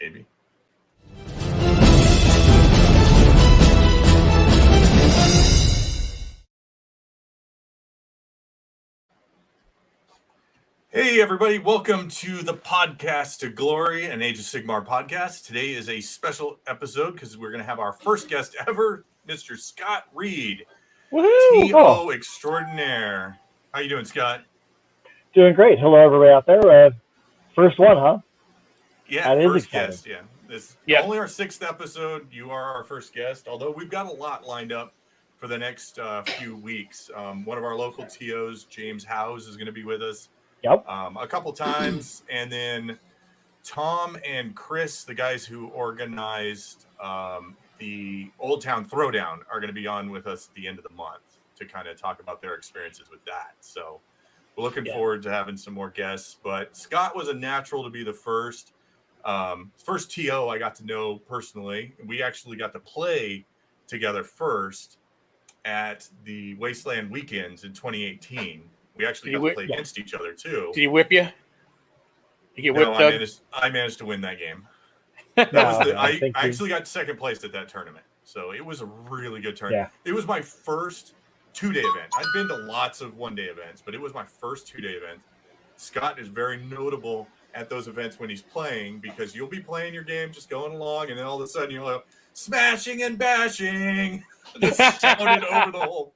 Maybe. Hey, everybody. Welcome to the podcast to Glory, an Age of Sigmar podcast. Today is a special episode because we're going to have our first guest ever, Mr. Scott Reed, TO extraordinaire. How you doing, Scott? Doing great. Hello, everybody out there. First one, huh? Yeah, that first guest. Yeah, this only our 6th episode. You are our first guest, although we've got a lot lined up for the next few weeks. One of our local TOs, James Howes, is going to be with us. Yep. A couple times, and then Tom and Chris, the guys who organized the Old Town Throwdown, are going to be on with us at the end of the month to kind of talk about their experiences with that. So we're looking forward to having some more guests. But Scott was a natural to be the first TO I got to know personally. We actually got to play together first at the Wasteland Weekends in 2018. We actually got to play against each other too. Did he whip you? Did you get whipped up? I managed to win that game. I actually got second place at that tournament. So it was a really good tournament. Yeah. It was my first 2-day event. I've been to lots of 1-day events, but it was my first 2-day event. Scott is very notable at those events when he's playing because you'll be playing your game, just going along, and then all of a sudden you're like, smashing and bashing. Just shouted over the whole.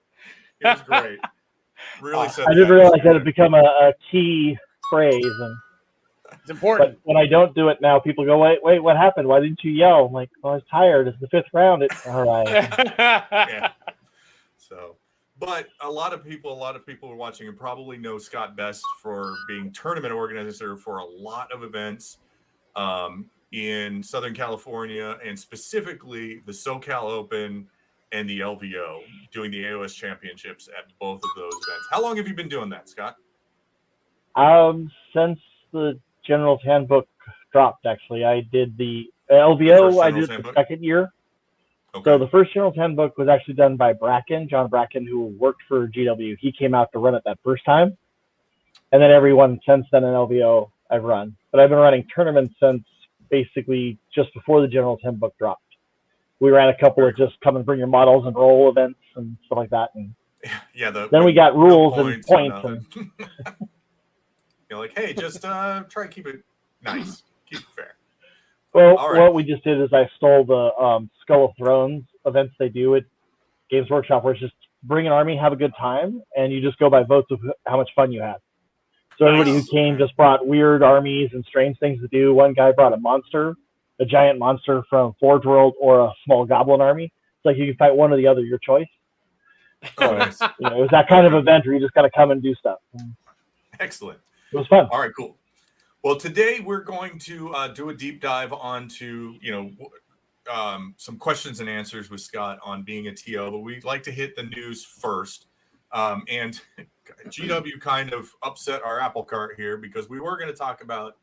It was great. Really I didn't realize that it become a key phrase, and it's important. But when I don't do it now, people go, "Wait, what happened? Why didn't you yell?" I'm like, "I was tired. It's the 5th round." All right. Yeah. So, but a lot of people are watching and probably know Scott best for being tournament organizer for a lot of events in Southern California, and specifically the SoCal Open and the LVO, doing the AOS championships at both of those events. How long have you been doing that, Scott? Since the General's Handbook dropped, actually. I did the LVO, I did the second year. Okay. So the first General's Handbook was actually done by John Bracken, who worked for GW. He came out to run it that first time. And then everyone since then in LVO I've run. But I've been running tournaments since basically just before the General's Handbook dropped. We ran a couple of just come and bring your models and roll events and stuff like that. And then we got rules and points. And you're like, hey, just try to keep it nice, keep it fair. Well, what we just did is I stole the Skull of Thrones events they do at Games Workshop, where it's just bring an army, have a good time, and you just go by votes of how much fun you had. So everybody who came just brought weird armies and strange things to do. One guy brought a giant monster from Forge World, or a small goblin army. It's like you can fight one or the other, your choice. Oh, nice. It was that kind of event where you just got to come and do stuff. Excellent. It was fun. All right, cool. Well, today we're going to do a deep dive onto, some questions and answers with Scott on being a TO, but we'd like to hit the news first. And GW kind of upset our apple cart here because we were going to talk about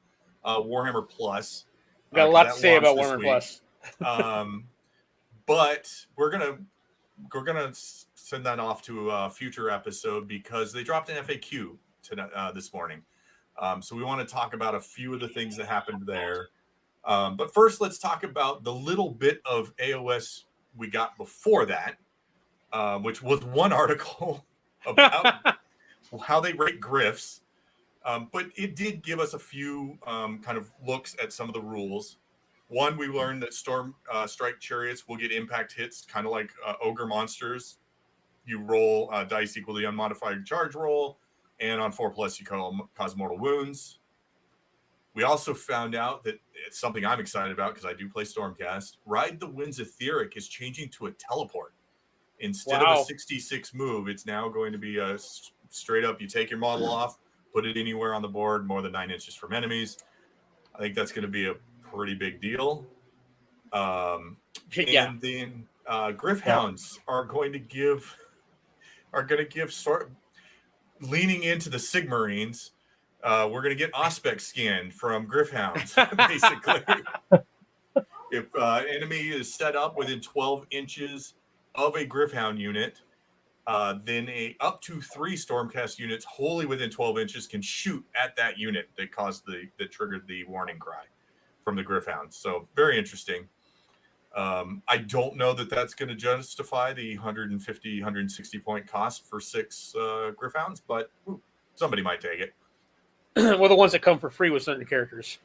Warhammer Plus. Got a lot to say about Warhammer Plus. But we're gonna send that off to a future episode because they dropped an FAQ this morning. So we want to talk about a few of the things that happened there. But first, let's talk about the little bit of AOS we got before that, which was one article about how they rate Griffs. But it did give us a few kind of looks at some of the rules. One, we learned that Storm Strike Chariots will get impact hits, kind of like Ogre Monsters. You roll dice equal to the unmodified charge roll, and on 4+, you cause mortal wounds. We also found out that it's something I'm excited about because I do play Stormcast. Ride the Winds Etheric is changing to a teleport. Instead of a 66 move, it's now going to be a straight up, you take your model off, put it anywhere on the board, more than 9 inches from enemies. I think that's going to be a pretty big deal. And then Griffhounds are going to give leaning into the Sigmarines. We're going to get Auspex skin from Griffhounds, basically. If enemy is set up within 12 inches of a Griffhound unit, then up to 3 Stormcast units wholly within 12 inches can shoot at that unit that triggered the warning cry. from the Griffhounds. So very interesting. I don't know that that's going to justify the 150, 160 point cost for 6 Griffhounds, but somebody might take it. Well, the ones that come for free with certain characters.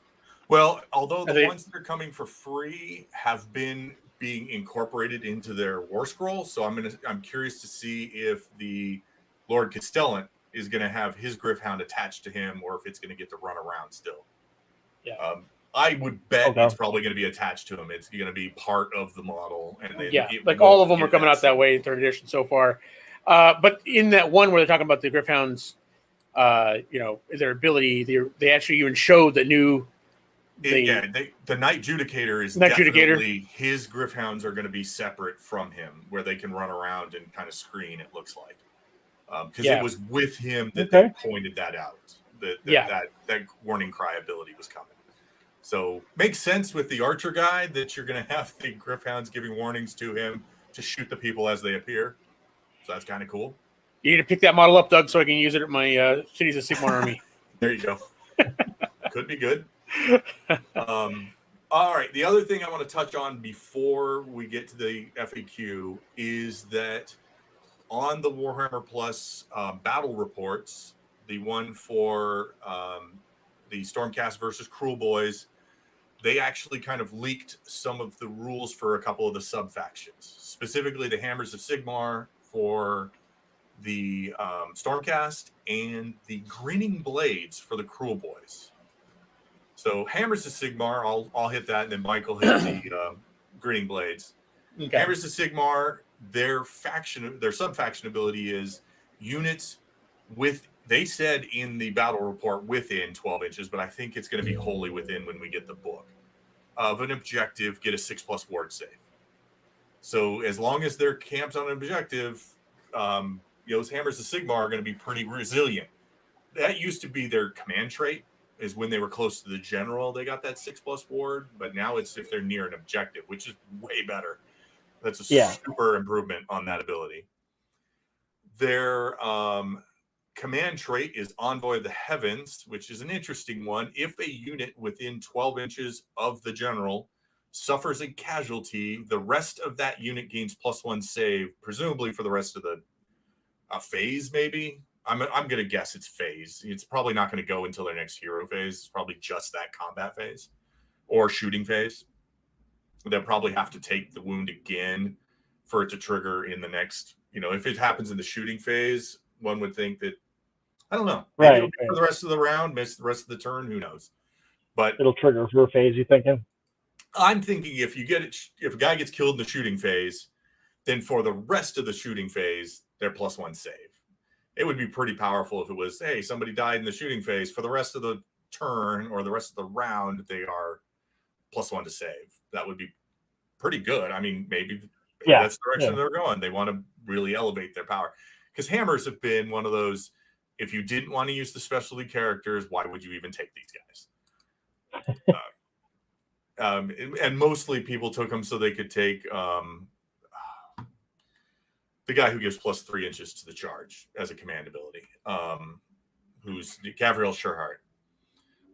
Well, although the ones that are coming for free have been being incorporated into their War Scroll, so I'm curious to see if the Lord Castellan is going to have his Griffhound attached to him, or if it's going to get to run around still. Yeah. I would bet it's probably going to be attached to him. It's going to be part of the model, and then like all of them are coming out that way in 3rd edition so far. But in that one where they're talking about the Griffhounds, their ability, they actually even showed the new. The Knight Judicator is definitely his Griffhounds are going to be separate from him, where they can run around and kind of screen. It looks like because it was with him that they pointed that out. That warning cry ability was coming. So makes sense with the Archer guy that you're going to have the Griffhounds giving warnings to him to shoot the people as they appear. So that's kind of cool. You need to pick that model up, Doug, so I can use it at my Cities of Sigmar army. There you go. Could be good. All right. The other thing I want to touch on before we get to the FAQ is that on the Warhammer Plus battle reports, the one for the Stormcast versus Cruel Boys, they actually kind of leaked some of the rules for a couple of the sub-factions, specifically the Hammers of Sigmar for the Stormcast and the Grinning Blades for the Cruel Boys. So Hammers of Sigmar, I'll hit that, and then Michael hit the Grinning Blades. Okay. Hammers of Sigmar, their sub-faction ability is units with, they said in the battle report within 12 inches, but I think it's going to be wholly within when we get the book, of an objective, get a 6+ ward save. So as long as they're camped on an objective, those Hammers of Sigmar are going to be pretty resilient. That used to be their command trait, is when they were close to the general, they got that 6+ ward, but now it's if they're near an objective, which is way better. That's a super improvement on that ability. Their command trait is Envoy of the Heavens, which is an interesting one. If a unit within 12 inches of the general suffers a casualty, the rest of that unit gains +1 save, presumably for the rest of the phase, maybe. I'm going to guess it's phase. It's probably not going to go until their next hero phase. It's probably just that combat phase or shooting phase. They'll probably have to take the wound again for it to trigger in the next, if it happens in the shooting phase, one would think that, I don't know. Maybe it'll be for the rest of the round, miss the rest of the turn, who knows? But it'll trigger for a phase, you thinking? I'm thinking if a guy gets killed in the shooting phase, then for the rest of the shooting phase, they're +1 save. It would be pretty powerful if it was, hey, somebody died in the shooting phase. For the rest of the turn or the rest of the round, they are +1 to save. That would be pretty good. I mean, maybe that's the direction they're going. They want to really elevate their power. Because Hammers have been one of those, if you didn't want to use the specialty characters, why would you even take these guys? And mostly people took them so they could take the guy who gives +3 inches to the charge as a command ability, who's Gavriel Sherhart.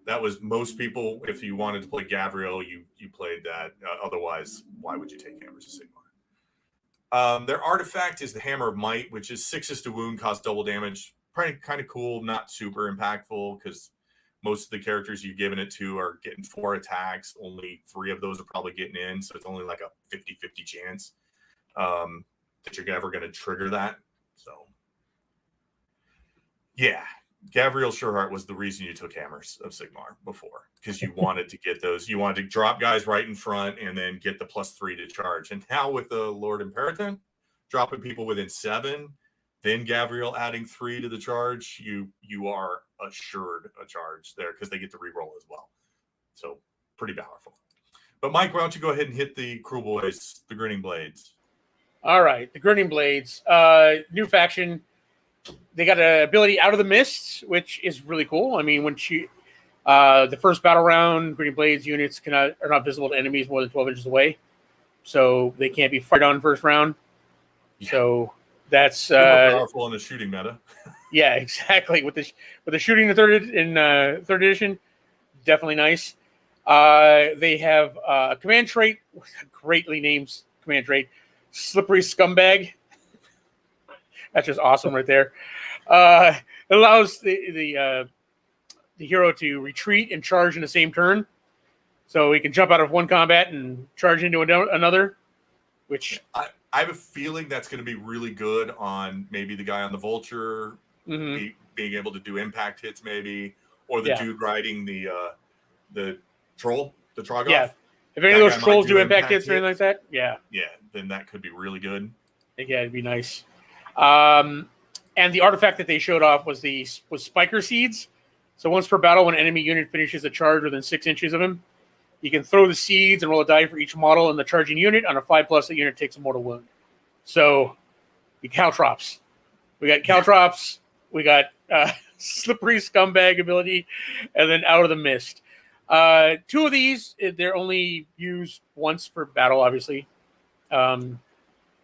That was most people. If you wanted to play Gavriel, you played that. Otherwise, why would you take Hammers of Sigmar? Their artifact is the Hammer of Might, which is 6 to wound, costs double damage. Probably kind of cool, not super impactful because most of the characters you've given it to are getting 4 attacks. Only 3 of those are probably getting in, so it's only like a 50-50 chance that you're ever going to trigger that. So, yeah, Gavriel Sherhart was the reason you took Hammers of Sigmar before, because you wanted to get those. You wanted to drop guys right in front and then get the +3 to charge. And now with the Lord Imperator, dropping people within 7, then Gavriel adding 3 to the charge, you are assured a charge there because they get to reroll as well. So pretty powerful. But Mike, why don't you go ahead and hit the Cruel Boys, the Grinning Blades. All right, the Grinning Blades, new faction. They got an ability Out of the Mist, which is really cool. I mean, when the first battle round, Grinning Blades units are not visible to enemies more than 12 inches away, so they can't be fired on first round. Yeah. So that's more powerful in the shooting meta. Yeah, exactly. With the shooting in third edition, definitely nice. They have a command trait, greatly named command trait, Slippery Scumbag. That's just awesome right there. It allows the hero to retreat and charge in the same turn. So he can jump out of one combat and charge into another, which... I have a feeling that's going to be really good on maybe the guy on the Vulture, being able to do impact hits maybe, or the dude riding the troll, the Troggoth. Yeah. If any of those trolls do impact hits or anything like that, then that could be really good. Yeah, it'd be nice. And the artifact that they showed off was Spiker Seeds. So once per battle, when an enemy unit finishes a charge within 6 inches of him, you can throw the seeds and roll a die for each model in the charging unit. On a 5+, the unit takes a mortal wound. So, Caltrops. We got Caltrops. We got Slippery Scumbag ability, and then Out of the Mist. 2 of these, they're only used once per battle, obviously. You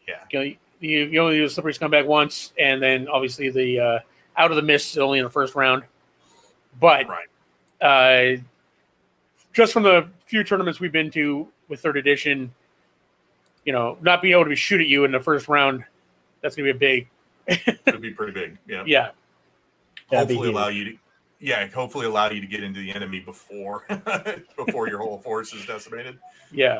only use Slippery Scumbag once, and then obviously the Out of the Mist is only in the first round. But just from the few tournaments we've been to with 3rd edition, not being able to shoot at you in the first round, that's going to be big. It'd be pretty big. Yeah. Yeah. Hopefully allow you to get into the enemy before your whole force is decimated. Yeah.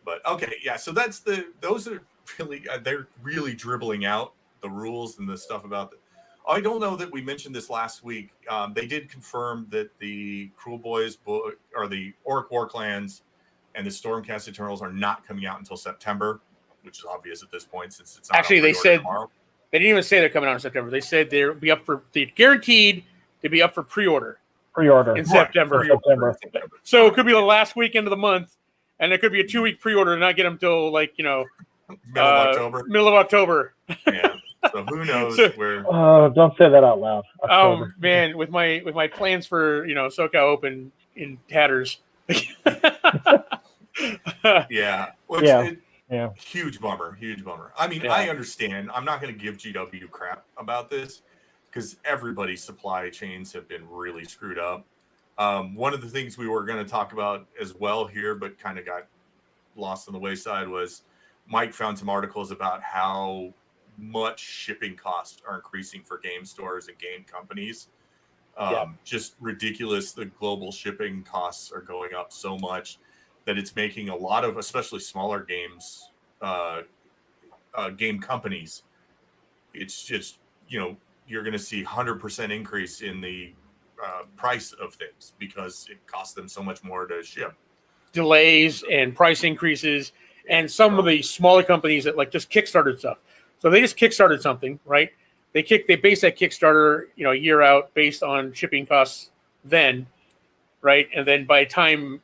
But okay. Yeah. So those are really, they're really dribbling out the rules and the stuff about the, I don't know that we mentioned this last week. They did confirm that the Cruel Boys book, or the Orc War Clans, and the Stormcast Eternals are not coming out until September, which is obvious at this point since it's not actually they said tomorrow. They didn't even say they're coming out in September. They said they're guaranteed to be up for pre-order in September. So it could be the last weekend of the month, and it could be a 2-week pre-order and not get them until middle of October. Yeah. So who knows where? Don't say that out loud. October. Oh man, with my plans for SoCal Open in tatters. Huge bummer. I mean, I understand. I'm not going to give GW crap about this because everybody's supply chains have been really screwed up. One of the things we were going to talk about as well here, but kind of got lost on the wayside, was Mike found some articles about how much shipping costs are increasing for game stores and game companies. Just ridiculous. The global shipping costs are going up so much that it's making a lot of, especially smaller games, game companies. It's just, you're going to see 100% increase in the price of things because it costs them so much more to ship. Delays and price increases, and some of the smaller companies that just Kickstarted stuff. So they just Kickstarted something, right? They base that Kickstarter, a year out based on shipping costs then, right? And then by the time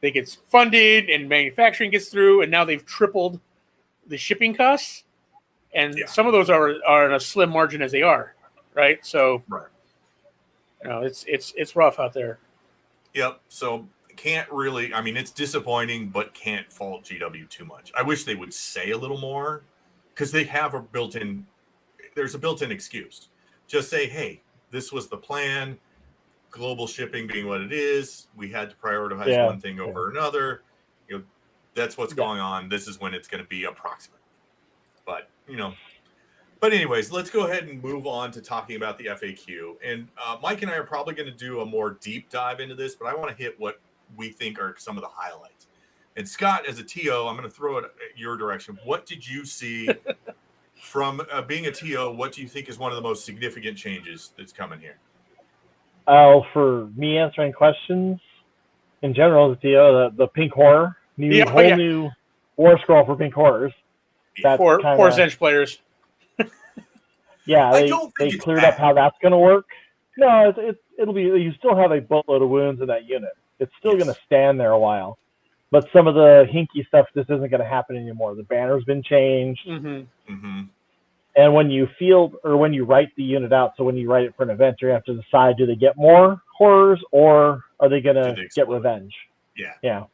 they get funded and manufacturing gets through, and now they've tripled the shipping costs. And some of those are in a slim margin as they are, right? So, it's rough out there. Yep. So can't really, it's disappointing, but can't fault GW too much. I wish they would say a little more, because they have there's a built-in excuse. Just say, hey, this was the plan. Global shipping being what it is, we had to prioritize one thing over another. That's what's going on. This is when it's going to be approximate. But, but anyways, let's go ahead and move on to talking about the FAQ. And Mike and I are probably going to do a more deep dive into this, but I want to hit what we think are some of the highlights. And Scott, as a TO, I'm going to throw it your direction. What did you see from being a TO? What do you think is one of the most significant changes that's coming here? For me answering questions in general, as a TO, the pink horror, new war scroll for pink horrors. That's for Zench players. They cleared up how that's going to work. No, it'll be, you still have a boatload of wounds in that unit. It's still going to stand there a while. But some of the hinky stuff just isn't going to happen anymore. The banner's been changed. And when you field, or when you write the unit out, so when you write it for an event, you have to decide, do they get more horrors or are they going to get revenge? Yeah.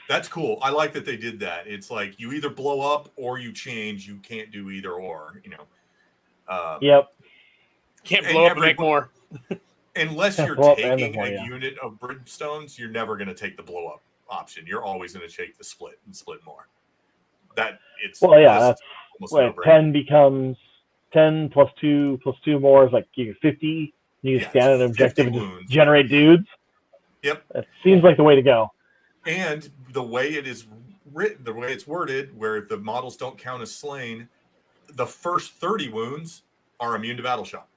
That's cool. I like that they did that. It's like you either blow up or you change. You can't do either or, Yep. Can't blow up and make more. Unless you're taking a unit of brimstones, you're never going to take the blow up option. You're always going to take the split and split more. That's what 10 becomes 10 plus 2 more is like you 50. You can scan an objective and just generate dudes. Yep. That seems like the way to go. And the way it is written, the way it's worded, where the models don't count as slain, the first 30 wounds are immune to battle shock.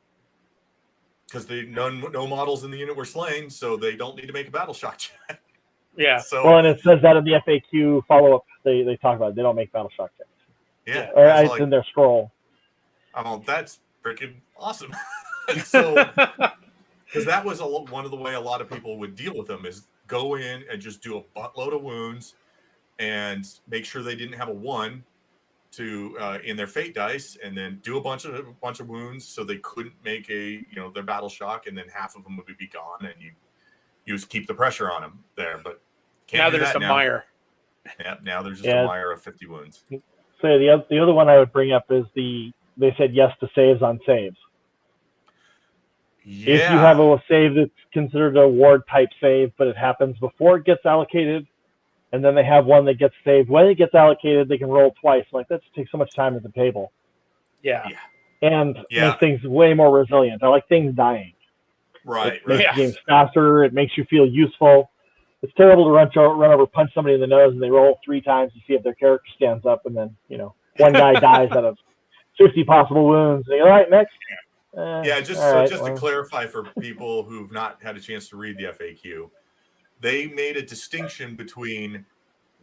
Because no models in the unit were slain, so they don't need to make a battle shock check. Yeah. So, well, and it says that in the FAQ follow-up, they talk about it. They don't make battle shock checks. Yeah. Or it's in their scroll. That's freaking awesome. So, because that was one of the way a lot of people would deal with them is go in and just do a buttload of wounds and make sure they didn't have a 1 to in their fate dice, and then do a bunch of wounds so they couldn't make their battle shock, and then half of them would be gone, and you just keep the pressure on them there. But now they're just a mire. Yeah, now there's just a mire of 50 wounds. So the other one I would bring up is they said yes to saves on saves. Yeah. If you have a save that's considered a ward type save, but it happens before it gets allocated, and then they have one that gets saved when it gets allocated, they can roll twice. Like, that takes so much time at the table. Yeah. And makes things way more resilient. I like things dying. Right. It makes games faster. It makes you feel useful. It's terrible to run over, punch somebody in the nose, and they roll 3 times to see if their character stands up, and then one guy dies out of 50 possible wounds. And all right, next. To clarify for people who've not had a chance to read the FAQ, they made a distinction between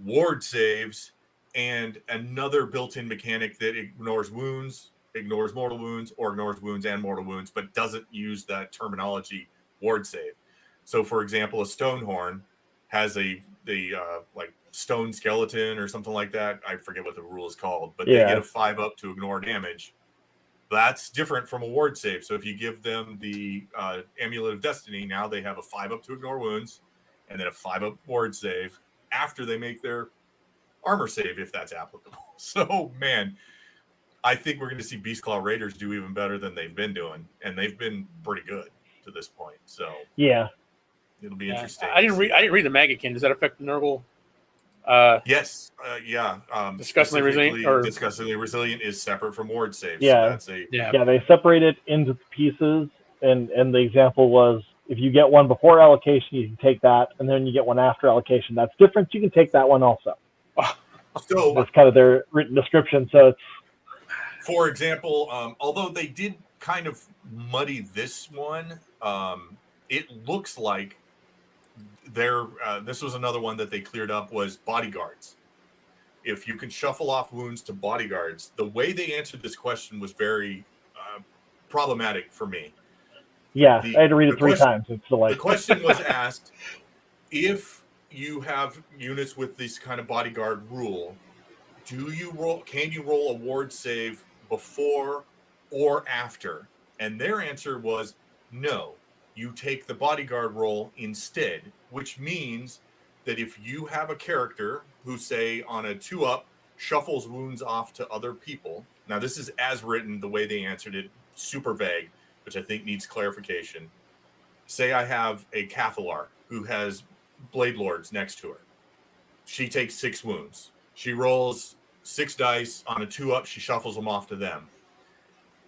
ward saves and another built-in mechanic that ignores wounds, ignores mortal wounds, or ignores wounds and mortal wounds, but doesn't use that terminology ward save. So, for example, a Stonehorn has the stone skeleton or something like that. I forget what the rule is called, but they get a 5 up to ignore damage. That's different from a ward save. So if you give them the Amulet of Destiny, now they have a 5 up to ignore wounds, and then a 5 up ward save after they make their armor save, if that's applicable. So, man, I think we're going to see Beastclaw Raiders do even better than they've been doing, and they've been pretty good to this point. So it'll be interesting. I didn't read the Magakin. Does that affect the Nurgle? Yes. Disgustingly resilient. Disgustingly resilient is separate from ward saves. Yeah. So they separate it into pieces, and the example was, if you get one before allocation, you can take that, and then you get one after allocation. That's different. You can take that one also. So that's kind of their written description. So it's, for example, although they did kind of muddy this one, it looks like this was another one that they cleared up, was Bodyguards. If you can shuffle off wounds to Bodyguards, the way they answered this question was very problematic for me. I had to read it 3 times. The question was asked, if you have units with this kind of bodyguard rule, can you roll a ward save before or after? And their answer was no. You take the bodyguard roll instead, which means that if you have a character who, say, on a 2-up, shuffles wounds off to other people. Now, this is as written, the way they answered it, super vague, which I think needs clarification. Say I have a Cathalar who has Blade Lords next to her. She takes 6 wounds. She rolls 6 dice. On a 2-up, she shuffles them off to them.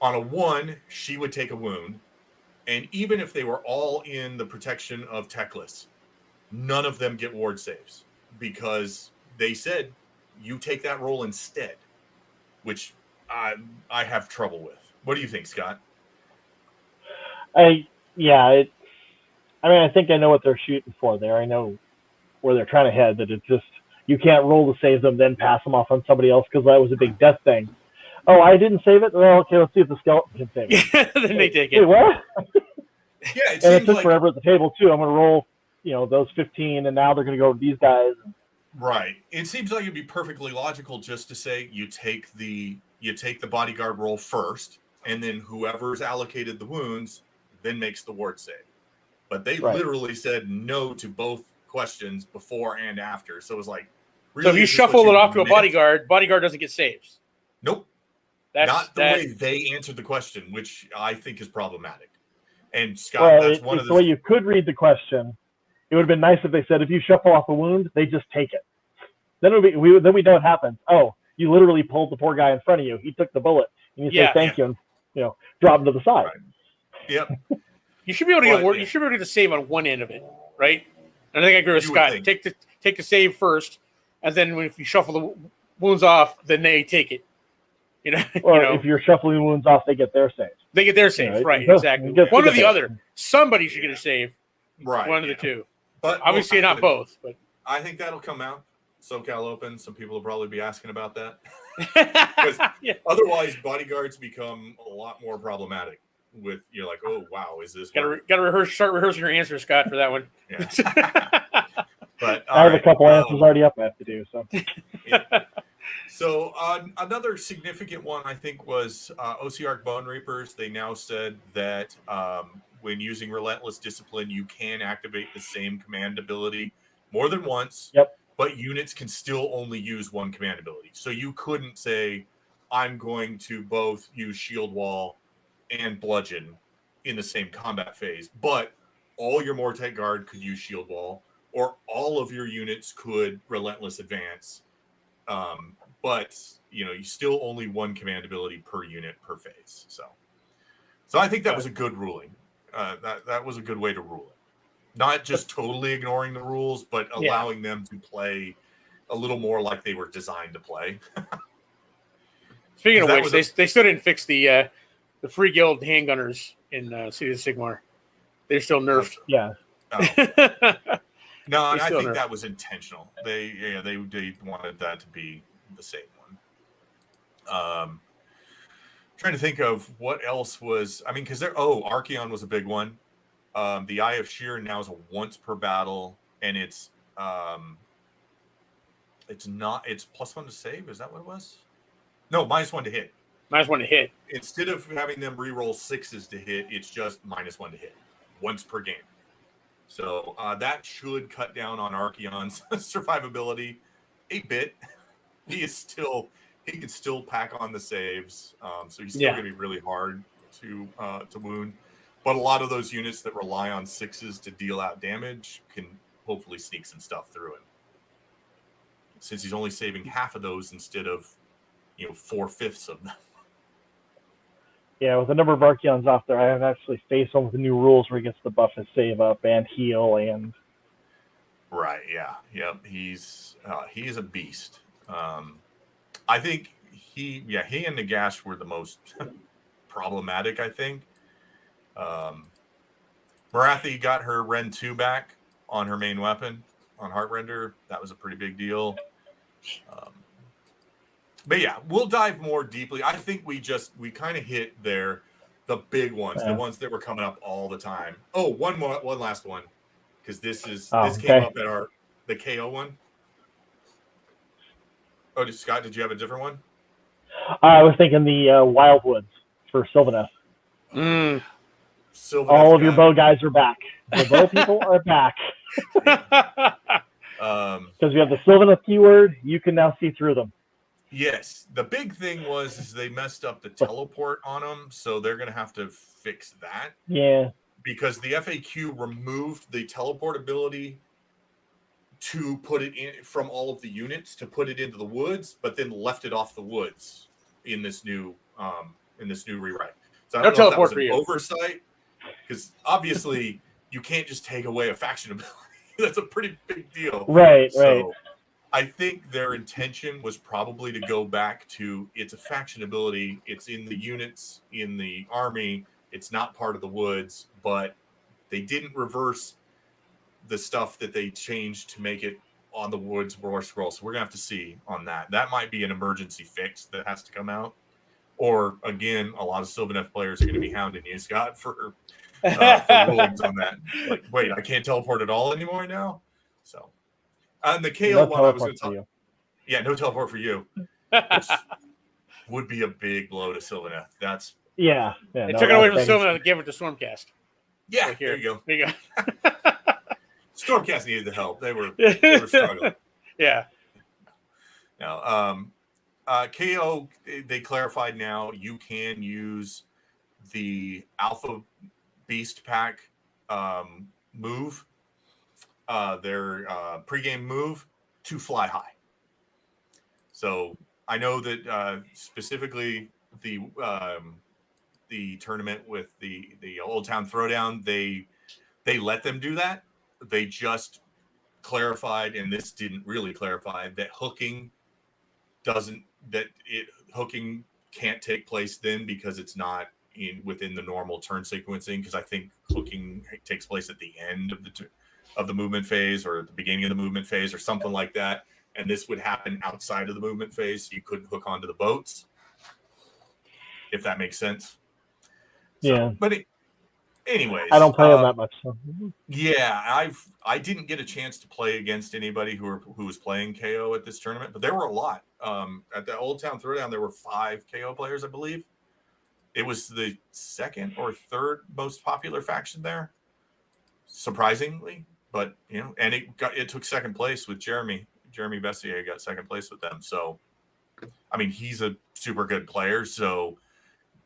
On a 1, she would take a wound. And even if they were all in the protection of Teclis, none of them get ward saves, because they said you take that roll instead, which I have trouble with. What do you think, Scott? I think I know what they're shooting for there. I know where they're trying to head, that it's just, you can't roll to save them, then pass them off on somebody else, because that was a big death thing. Oh, I didn't save it? Well, okay, let's see if the skeleton can save it. Then they take it. Wait, what? It and it took forever at the table, too. I'm going to roll, those 15, and now they're going to go to these guys. Right. It seems like it'd be perfectly logical just to say you take the bodyguard roll first, and then whoever's allocated the wounds then makes the ward save. But they literally said no to both questions before and after. So it was like, really, so if you shuffle it off to a bodyguard doesn't get saves. Nope. Not the way they answered the question, which I think is problematic. And Scott, that's one of the way you could read the question. It would have been nice if they said, if you shuffle off a wound, they just take it. Then then we know what happens. Oh, you literally pulled the poor guy in front of you. He took the bullet, and you say thank you, and drop him to the side. Right. Yep. You should be able to You should be able to get the save on one end of it, right? And I think I agree with Scott. Take the save first, and then if you shuffle the wounds off, then they take it. If you're shuffling wounds off, they get their save. They get their save, right? Exactly. One or the other. Somebody should get a save. Right. One of the two. But obviously not both. But I think that'll come out. SoCal Open. Some people will probably be asking about that. Because otherwise, bodyguards become a lot more problematic. With you're like, oh wow, is this? Gotta start rehearsing your answers, Scott, for that one. Yeah. But I have a couple answers already up I have to do. So. Yeah. So another significant one, I think, was OCR Bone Reapers. They now said that when using Relentless Discipline, you can activate the same command ability more than once. Yep. But units can still only use one command ability. So you couldn't say, I'm going to both use Shield Wall and Bludgeon in the same combat phase. But all your Mortek Guard could use Shield Wall, or all of your units could Relentless Advance. But you still only one command ability per unit per phase. So I think that was a good ruling. That was a good way to rule it. Not just totally ignoring the rules, but allowing them to play a little more like they were designed to play. Speaking of which, they still didn't fix the free guild handgunners in City of Sigmar. They're still nerfed. Yeah. Oh. No, and I think that was intentional. They wanted that to be the same one. Trying to think of what else was. I mean, because Archeon was a big one. The Eye of Sheer now is a once per battle, and it's +1 to save. Is that what it was? No, -1 to hit. -1 to hit. Instead of having them re-roll 6s to hit, it's just -1 to hit once per game. So that should cut down on Archeon's survivability a bit. He can still pack on the saves, so he's still going to be really hard to wound. But a lot of those units that rely on 6s to deal out damage can hopefully sneak some stuff through it. Since he's only saving half of those instead of 4/5 of them. Yeah, with the number of Archeons off there, I have actually faced one with the new rules where he gets the buff his save up and heal and. Right. Yeah. Yep. He is a beast. I think he and Nagash were the most problematic. I think. Marathi got her Ren 2 back on her main weapon on Heartrender. That was a pretty big deal. But yeah, we'll dive more deeply. I think we kind of hit the big ones, the ones that were coming up all the time. Oh, one last one, because this came up at the KO one. Oh, Scott, did you have a different one? I was thinking the Wildwoods for Sylvaneth. All of your bow guys are back. The bow people are back. Because you have the Sylvaneth keyword, you can now see through them. Yes. The big thing is they messed up the teleport on them, so they're going to have to fix that. Yeah. Because the FAQ removed the teleport ability to put it in from all of the units to put it into the woods, but then left it off the woods in this new rewrite. So I don't know if that was an oversight, because obviously you can't just take away a faction ability. That's a pretty big deal. Right. I think their intention was probably to go back to it's a faction ability. It's in the units, in the army. It's not part of the woods, but they didn't reverse the stuff that they changed to make it on the woods war scroll. So we're going to have to see on that. That might be an emergency fix that has to come out. Or, again, a lot of Sylvaneth players are going to be hounding you, Scott, for rulings on that. Like, wait, I can't teleport at all anymore now? So. And the KO one I was going to talk. Yeah, no teleport for you. Which would be a big blow to Sylvaneth. That's they took it away from Sylvaneth and gave it to Stormcast. Yeah, like there you go. Stormcast needed the help. They were struggling. Yeah. Now, KO, they clarified now you can use the alpha Beast Pack move, their pregame move, to fly high. So I know that specifically the tournament with the Old Town Throwdown, they let them do that. They just clarified, and this didn't really clarify, that hooking can't take place then because it's not within the normal turn sequencing, because I think hooking takes place at the end of the movement phase or at the beginning of the movement phase or something like that, and this would happen outside of the movement phase, so you couldn't hook onto the boats, if that makes sense. Yeah. But anyways, I don't play them that much. So. Yeah, I didn't get a chance to play against anybody who was playing KO at this tournament, but there were a lot. At the Old Town Throwdown, there were 5 KO players, I believe. It was the second or third most popular faction there, surprisingly. But and it took second place with Jeremy. Jeremy Bessier got second place with them. So, I mean, he's a super good player. So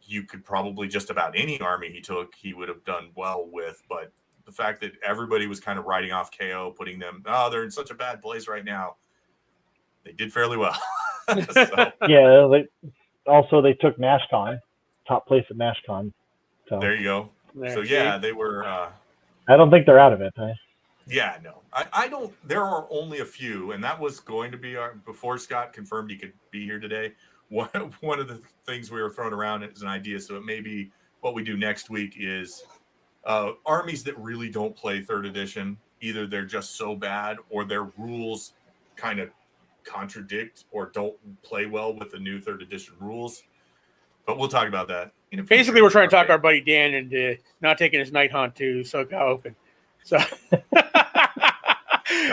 you could probably just about any army he took, he would have done well with. But the fact that everybody was kind of writing off KO, putting them, they're in such a bad place right now, they did fairly well. So. Yeah, they took NashCon, top place at NashCon. So there you go. They were. I don't think they're out of it. Yeah, no, I don't. There are only a few, and that was going to be before Scott confirmed he could be here today. One of the things we were throwing around as an idea, so it may be what we do next week is armies that really don't play 3rd edition. Either they're just so bad or their rules kind of contradict or don't play well with the new 3rd edition rules. But we'll talk about that. Basically, we're trying to talk our buddy Dan into not taking his Night Hunt to SoCal Open. So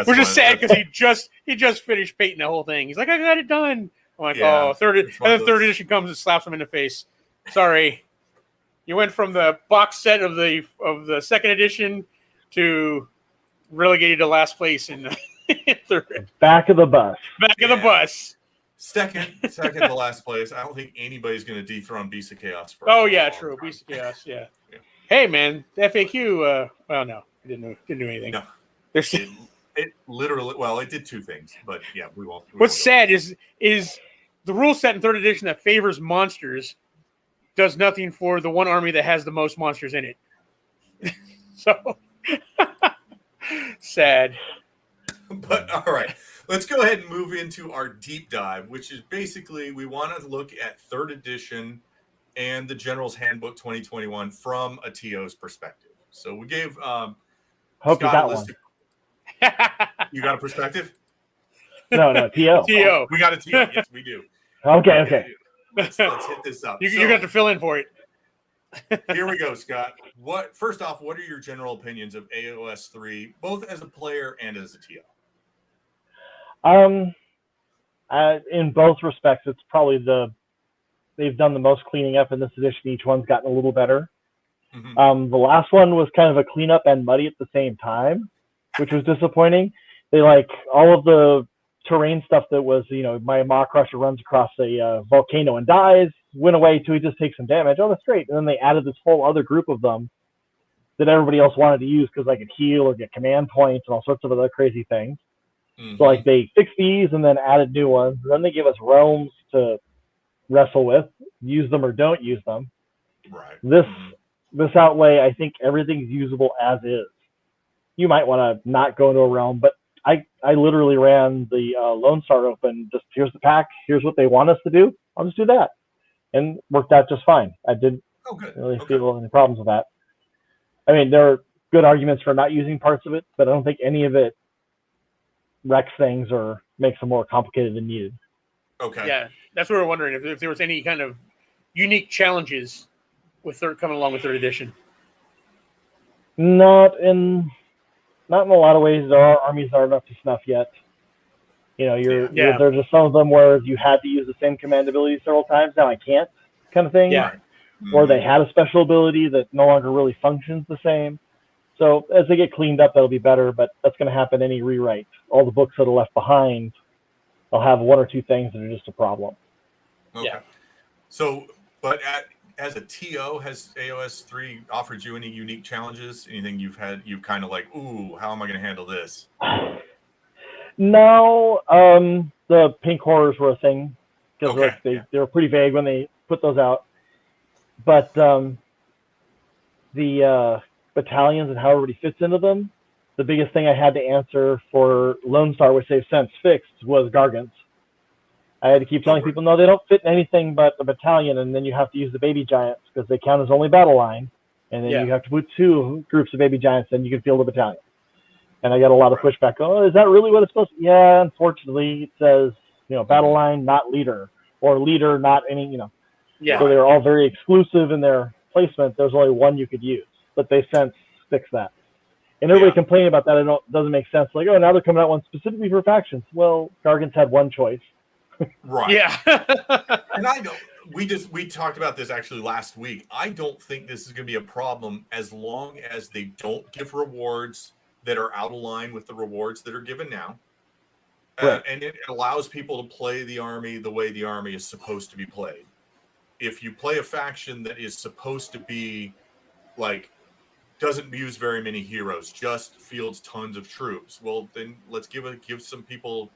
we're just sad because he just finished painting the whole thing. He's like, I got it done. I'm like, third edition comes and slaps him in the face. Sorry, you went from the box set of the 2nd edition to relegated to last place in third. Back of the bus. Of the bus. Second to last place. I don't think anybody's going to dethrone Beast of Chaos. True. Beast of Chaos. Yeah. Hey, man, the FAQ. Well, no, it didn't do anything. No, it literally. Well, it did 2 things, but yeah, we won't. What's sad is the rule set in 3rd edition that favors monsters does nothing for the one army that has the most monsters in it. So sad. But all right, let's go ahead and move into our deep dive, which is basically we want to look at 3rd edition and the General's Handbook 2021 from a TO's perspective. So we gave Hope Scott you got one. You got a perspective? No, TO. TO. We got a TO. Yes, we do. Okay. Let's hit this up. You got to fill in for it. Here we go, Scott. First off, what are your general opinions of AOS 3, both as a player and as a TO? In both respects, it's probably they've done the most cleaning up in this edition. Each one's gotten a little better. Mm-hmm. The last one was kind of a cleanup and muddy at the same time, which was disappointing. They all of the terrain stuff that was, my Maw Crusher runs across a volcano and dies, went away till he just takes some damage. Oh, that's great. And then they added this whole other group of them that everybody else wanted to use because I could heal or get command points and all sorts of other crazy things. Mm-hmm. So they fixed these and then added new ones. And then they give us realms to wrestle with, use them or don't use them. Right. This outlay, I think everything's usable as is. You might want to not go into a realm, but I literally ran the Lone Star Open. Just here's the pack. Here's what they want us to do. I'll just do that, and worked out just fine. I didn't really feel any problems with that. I mean, there are good arguments for not using parts of it, but I don't think any of it wrecks things or makes them more complicated than needed. Okay. Yeah, that's what we're wondering if there was any kind of unique challenges with coming along with 3rd edition. Not in a lot of ways. Our armies aren't up to snuff yet. There's just some of them where you had to use the same command ability several times. Now I can't, kind of thing. Yeah. Or they had a special ability that no longer really functions the same. So as they get cleaned up, that'll be better. But that's going to happen any rewrite. All the books that are left behind, they'll have 1 or 2 things that are just a problem. Okay. Yeah. So, but as a TO, has AOS 3 offered you any unique challenges? Anything you've kind of like, ooh, how am I going to handle this? No, the pink horrors were a thing because Okay. they were pretty vague when they put those out. But the battalions and how everybody fits into them, the biggest thing I had to answer for Lone Star, which they've since fixed, was Gargants. I had to keep telling people, no, they don't fit in anything but the battalion, and then you have to use the baby giants because they count as only battle line, and then you have to put 2 groups of baby giants, and you can field the battalion. And I got a lot of pushback. Oh, is that really what it's supposed to? Yeah, unfortunately, it says, battle line, not leader, or leader, not any, Yeah. So they're all very exclusive in their placement. There's only one you could use, but they since fixed that. And everybody complaining about that, it doesn't make sense. Like, oh, now they're coming out one specifically for factions. Well, Gargants had one choice. Right. Yeah. And I know we talked about this actually last week. I don't think this is going to be a problem as long as they don't give rewards that are out of line with the rewards that are given now. Right. And it allows people to play the army the way the army is supposed to be played. If you play a faction that is supposed to be like doesn't use very many heroes, just fields tons of troops, well, then let's give some people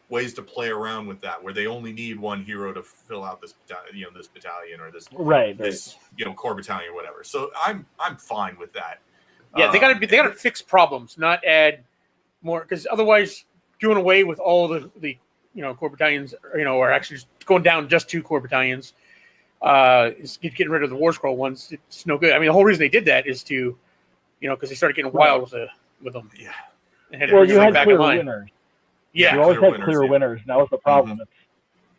ways to play around with that, where they only need one hero to fill out this this battalion or this core battalion or whatever. So I'm fine with that. Yeah, they gotta fix problems, not add more, because otherwise doing away with all the core battalions, or actually just going down just 2 core battalions, is getting rid of the War Scroll ones. It's no good. I mean, the whole reason they did that is to, because they started getting wild with them. Yeah. And well, you had clear winners. Yeah, you always had clear winners. That was the problem.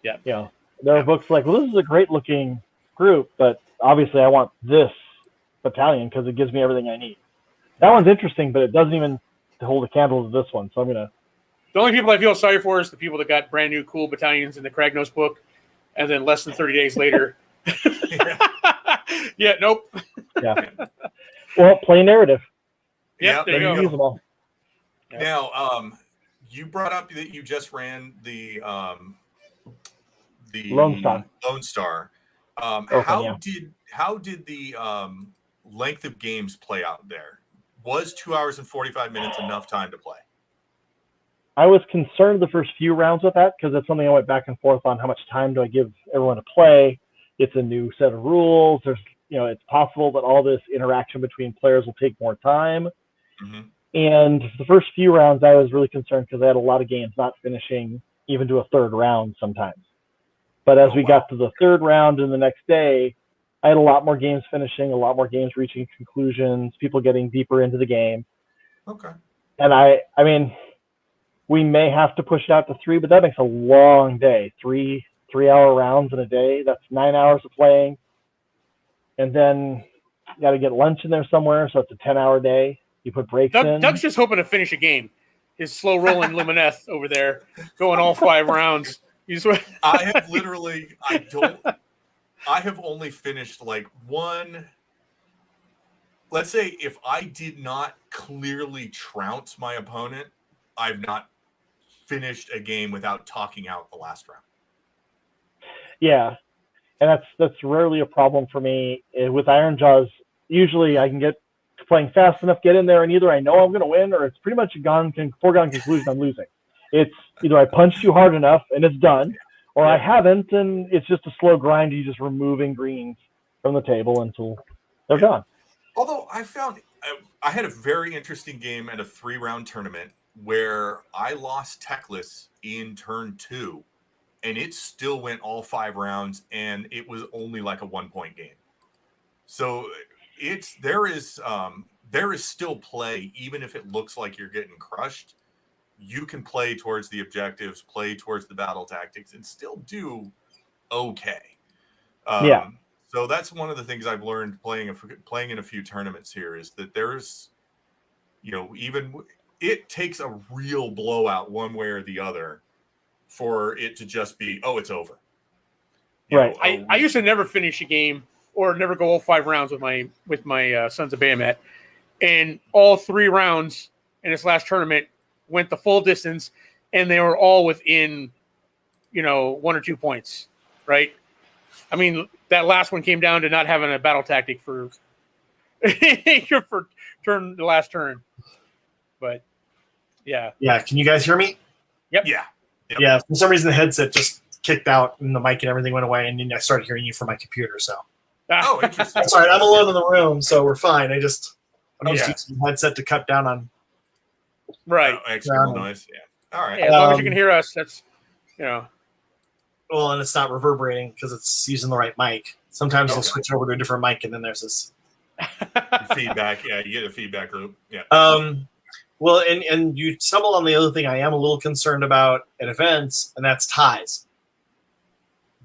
Yeah. There are books like, well, this is a great looking group, but obviously I want this battalion because it gives me everything I need. That one's interesting, but it doesn't even hold a candle to this one. So I'm gonna. The only people I feel sorry for is the people that got brand new cool battalions in the Kragnos book, and then less than 30 days later. Yeah. Nope. Yeah. Well, play narrative. Yeah. There you go. Use them all. Now, you brought up that you just ran the Lone Star. How did the length of games play out there? Was 2 hours and 45 minutes enough time to play? I was concerned the first few rounds with that because it's something I went back and forth on. How much time do I give everyone to play? It's a new set of rules. There's, it's possible that all this interaction between players will take more time. Mm-hmm. And the first few rounds, I was really concerned because I had a lot of games not finishing even to a third round sometimes. But as we got to the third round and the next day, I had a lot more games finishing, a lot more games reaching conclusions, people getting deeper into the game. Okay. And I mean, we may have to push it out to 3, but that makes a long day. 3-hour rounds in a day. That's 9 hours of playing. And then you got to get lunch in there somewhere, so it's a 10-hour day. You put breaks in. Doug's just hoping to finish a game. His slow rolling Lumineth over there, going all 5 rounds. I have literally, I have only finished like one. Let's say if I did not clearly trounce my opponent, I've not finished a game without talking out the last round. Yeah, and that's rarely a problem for me. With Iron Jaws, usually I can get playing fast enough, get in there, and either I know I'm going to win or it's pretty much a foregone conclusion I'm losing. It's either I punched you hard enough and it's done, or I haven't, and it's just a slow grind. You just removing greens from the table until they're gone. Although I found I had a very interesting game at a 3-round tournament where I lost Techless in turn 2, and it still went all 5 rounds, and it was only like a 1-point game. So there is still play, even if it looks like you're getting crushed. You can play towards the objectives, play towards the battle tactics, and still do okay. So that's one of the things I've learned playing in a few tournaments here is that there's, even it takes a real blowout one way or the other for it to just be, oh, it's over. Right. I used to never finish a game or never go all 5 rounds with my Sons of Bahamut, and all 3 rounds in this last tournament went the full distance, and they were all within, 1 or 2 points, right? I mean, that last one came down to not having a battle tactic for for the last turn. But yeah. Yeah. Can you guys hear me? Yep. Yeah. Yep. Yeah. For some reason, the headset just kicked out and the mic and everything went away, and then I started hearing you from my computer. So. Oh, interesting. That's all right. I'm alone in the room, so we're fine. I'm used to Yeah. using the headset to cut down on. Right. External noise. Yeah. All right. Yeah, as long as you can hear us, that's Well, and it's not reverberating because it's using the right mic. Sometimes Okay. you'll switch over to a different mic, and then there's this. Feedback. Yeah, you get a feedback loop. Yeah. Well, and you stumbled on the other thing I am a little concerned about at events, and that's ties.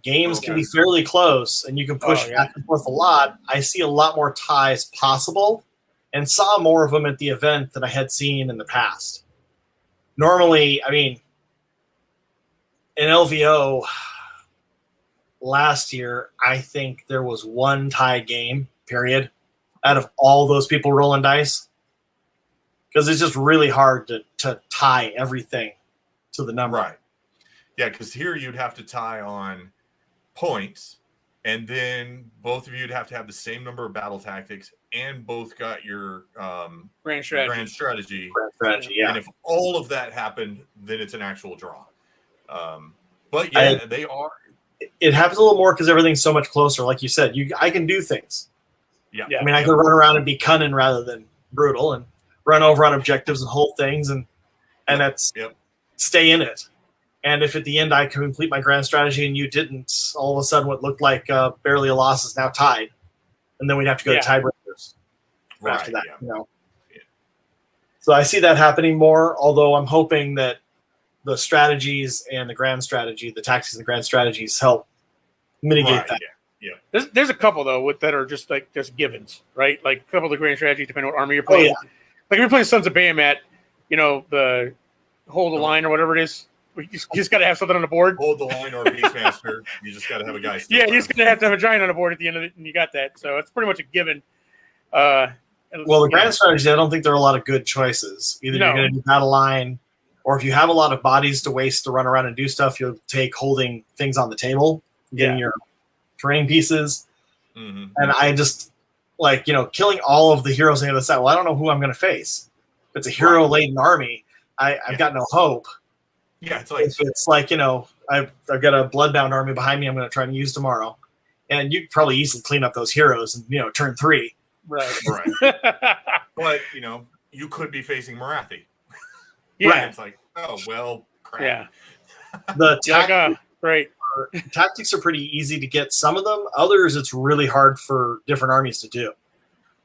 Games can be fairly close, and you can push back and forth a lot. I see a lot more ties possible, and saw more of them at the event than I had seen in the past. Normally, I mean, in LVO last year, I think there was one tie game, period, out of all those people rolling dice. Because it's just really hard to tie everything to the number. Right. Yeah, because here you'd have to tie on points, and then both of you'd have to have the same number of battle tactics, and both got your grand strategy. Grand strategy, yeah. And if all of that happened, then it's an actual draw. But yeah, they are. It happens a little more because everything's so much closer. Like you said, I can do things. Yeah. I mean, I can run around and be cunning rather than brutal, and run over on objectives and hold things, and that's stay in it. And if at the end I can complete my grand strategy and you didn't, all of a sudden what looked like barely a loss is now tied, and then we'd have to go to tiebreakers after that. Yeah. So I see that happening more. Although I'm hoping that the strategies and the grand strategy, the tactics and the grand strategies, help mitigate that. Yeah. There's a couple though that are just givens, right? Like a couple of the grand strategies depending on what army you're playing. Oh, yeah. Like if you're playing Sons of Bahamut, the hold the line or whatever it is. You just got to have something on the board. Hold the line or Beastmaster. You just got to have a guy. Yeah, you're just going to have a giant on the board at the end of it, and you got that. So it's pretty much a given. Well, the grand strategy, I don't think there are a lot of good choices. Either you're going to do battle line, or if you have a lot of bodies to waste to run around and do stuff, you'll take holding things on the table, getting your terrain pieces. Mm-hmm. And I just, killing all of the heroes on the other side. Well, I don't know who I'm going to face. If it's a hero-laden army, I've got no hope. Yeah, it's like if it's like I've got a bloodbound army behind me. I'm going to try and use tomorrow, and you could probably easily clean up those heroes and turn 3. Right. But you could be facing Marathi. Yeah, right. It's like, oh well, crap. Yeah. The tactics are pretty easy to get. Some of them, others, it's really hard for different armies to do.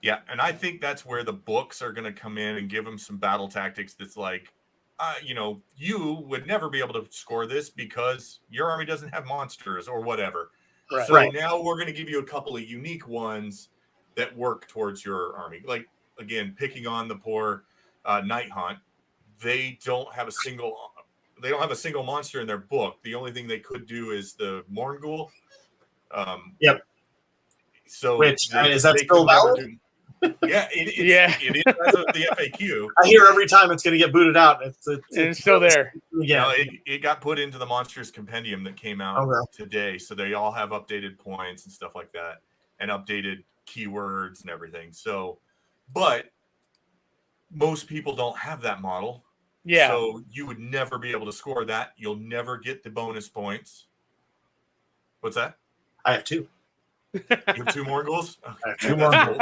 Yeah, and I think that's where the books are going to come in and give them some battle tactics. That's like. You would never be able to score this because your army doesn't have monsters or whatever. Right. So now we're going to give you a couple of unique ones that work towards your army. Like, again, picking on the poor Night Hunt, they don't have a single monster in their book. The only thing they could do is the Morngul. Yep. So which is that still valid? Yeah, it is as of the FAQ. I hear every time it's going to get booted out. It's still there. Yeah, it got put into the Monsters Compendium that came out today, so they all have updated points and stuff like that, and updated keywords and everything. So, but most people don't have that model. Yeah. So you would never be able to score that. You'll never get the bonus points. What's that? I have 2. You have 2 more goals? Okay. I have 2 more goals.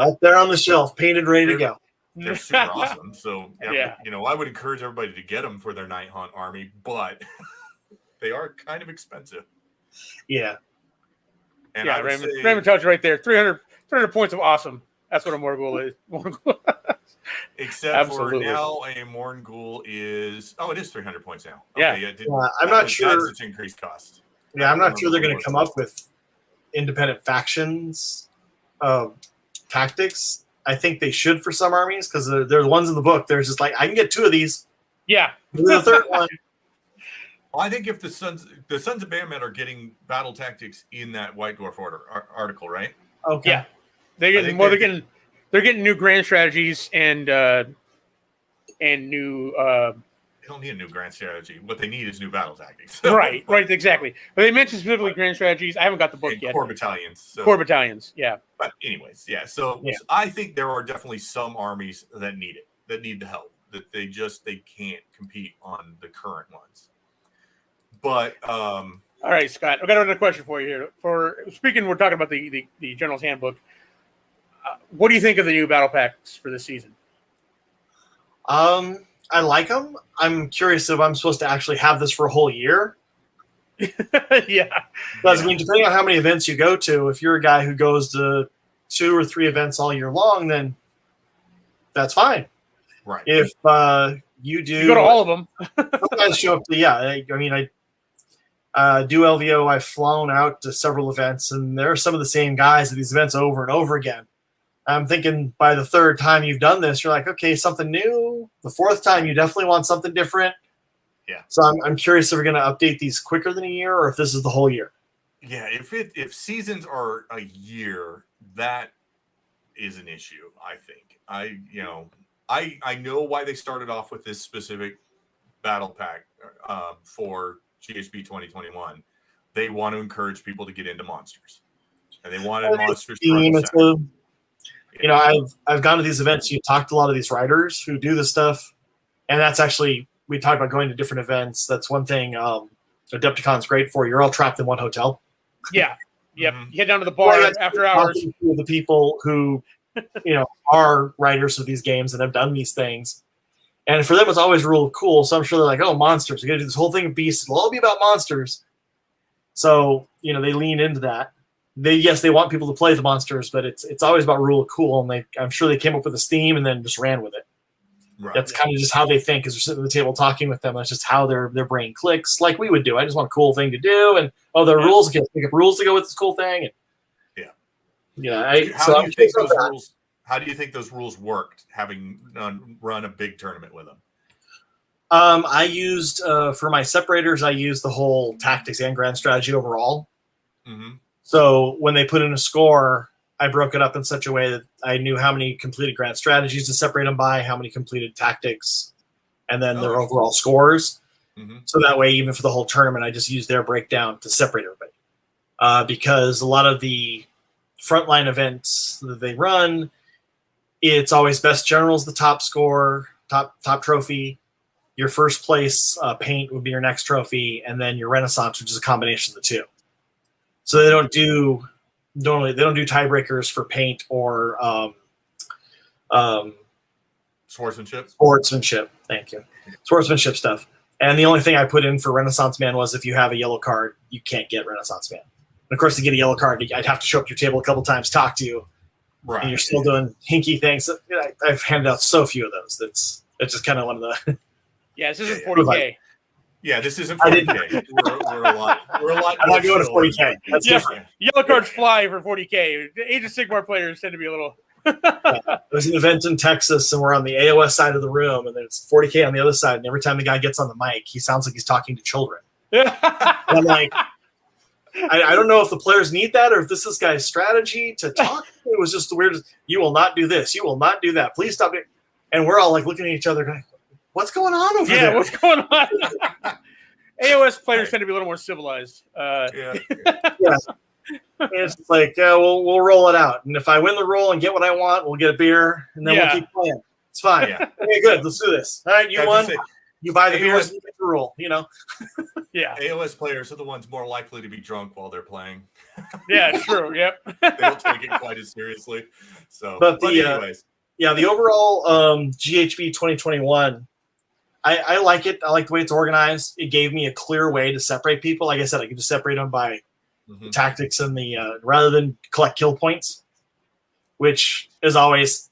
Out there on the shelf, painted, ready to go. They're super awesome. So, I would encourage everybody to get them for their Night Hunt army, but they are kind of expensive. Yeah. And Raymond tells you right there, 300 points of awesome. That's what a Morgul is. Except for now, a Morgul is... Oh, it is 300 points now. Okay, I'm not sure... That's its increased cost. Yeah, I'm not sure they're going to come up with independent factions tactics. I think they should for some armies because they're the ones in the book. They're just like, I can get 2 of these. Yeah. The third one. Well, I think if the Sons of Bahamut are getting battle tactics in that White Dwarf article, right? Okay. Yeah. They're getting new grand strategies and new don't need a new grand strategy. What they need is new battle tactics. Right, exactly. But they mentioned specifically grand strategies. I haven't got the book yet. Core battalions. So. Core battalions, yeah. But anyways, yeah. So I think there are definitely some armies that need it, that need the help, that they can't compete on the current ones. But all right, Scott, I've got another question for you here. We're talking about the General's Handbook. What do you think of the new battle packs for this season? I like them. I'm curious if I'm supposed to actually have this for a whole year. Yeah. Because, I mean, depending on how many events you go to, if you're a guy who goes to 2 or 3 events all year long, then that's fine. Right. If you go to all of them. Sometimes show up to, I do LVO. I've flown out to several events, and there are some of the same guys at these events over and over again. I'm thinking by the 3rd time you've done this, you're like, okay, something new. The 4th time, you definitely want something different. Yeah. So I'm curious if we're going to update these quicker than a year, or if this is the whole year. Yeah, if seasons are a year, that is an issue. I think I know why they started off with this specific battle pack for GHB 2021. They want to encourage people to get into monsters, and they wanted monsters. I've gone to these events. You talk to a lot of these writers who do this stuff, and that's actually, we talk about going to different events. That's one thing Adepticon's great for. You're all trapped in one hotel. Yeah. Yep. You head down to the bar after hours. The people who, are writers of these games and have done these things. And for them, it's always real cool. So I'm sure they're like, oh, monsters. We're going to do this whole thing of beasts. It'll all be about monsters. So, they lean into that. They want people to play the monsters, but it's always about rule of cool. And I'm sure they came up with this theme and then just ran with it. Right. That's kind of just how they think, as they're sitting at the table talking with them. That's just how their brain clicks, like we would do. I just want a cool thing to do, and there are rules. Pick up rules to go with this cool thing. And, how do you think those rules worked? Having run a big tournament with them. I used for my separators. I used the whole tactics and grand strategy overall. Mm-hmm. So when they put in a score, I broke it up in such a way that I knew how many completed grand strategies to separate them by, how many completed tactics, and then their overall scores. Mm-hmm. So that way, even for the whole tournament, I just used their breakdown to separate everybody. Because a lot of the frontline events that they run, it's always best generals, the top score, top trophy. Your first place paint would be your next trophy, and then your Renaissance, which is a combination of the two. So they don't do tiebreakers for paint or Sportsmanship. Thank you. Sportsmanship stuff. And the only thing I put in for Renaissance Man was if you have a yellow card, you can't get Renaissance Man. And of course, to get a yellow card, I'd have to show up to your table a couple times, talk to you, right? And you're still doing hinky things. I've handed out so few of those. It's just kind of one of the. Yeah, this isn't 40K. Yeah, this isn't 40K. We're a lot. I'm not going to 40K. That's different. Yellow cards fly for 40K. Age of Sigmar players tend to be a little. There's an event in Texas, and we're on the AOS side of the room, and there's 40K on the other side. And every time the guy gets on the mic, he sounds like he's talking to children. And I'm like, I don't know if the players need that or if this guy's strategy to talk. It was just the weirdest. You will not do this. You will not do that. Please stop it. And we're all like looking at each other going, what's going on over there? Yeah, what's going on? AOS players tend to be a little more civilized. Yeah. It's like, we'll roll it out. And if I win the roll and get what I want, we'll get a beer, and then we'll keep playing. It's fine. Yeah. Okay, good. Let's do this. All right, you won. You buy the beers and you get the roll, Yeah. AOS players are the ones more likely to be drunk while they're playing. Yeah, true. Yep. They don't take it quite as seriously. So, but anyways. The overall GHB 2021, I like it. I like the way it's organized. It gave me a clear way to separate people. Like I said, I could just separate them by the tactics and the rather than collect kill points, which is always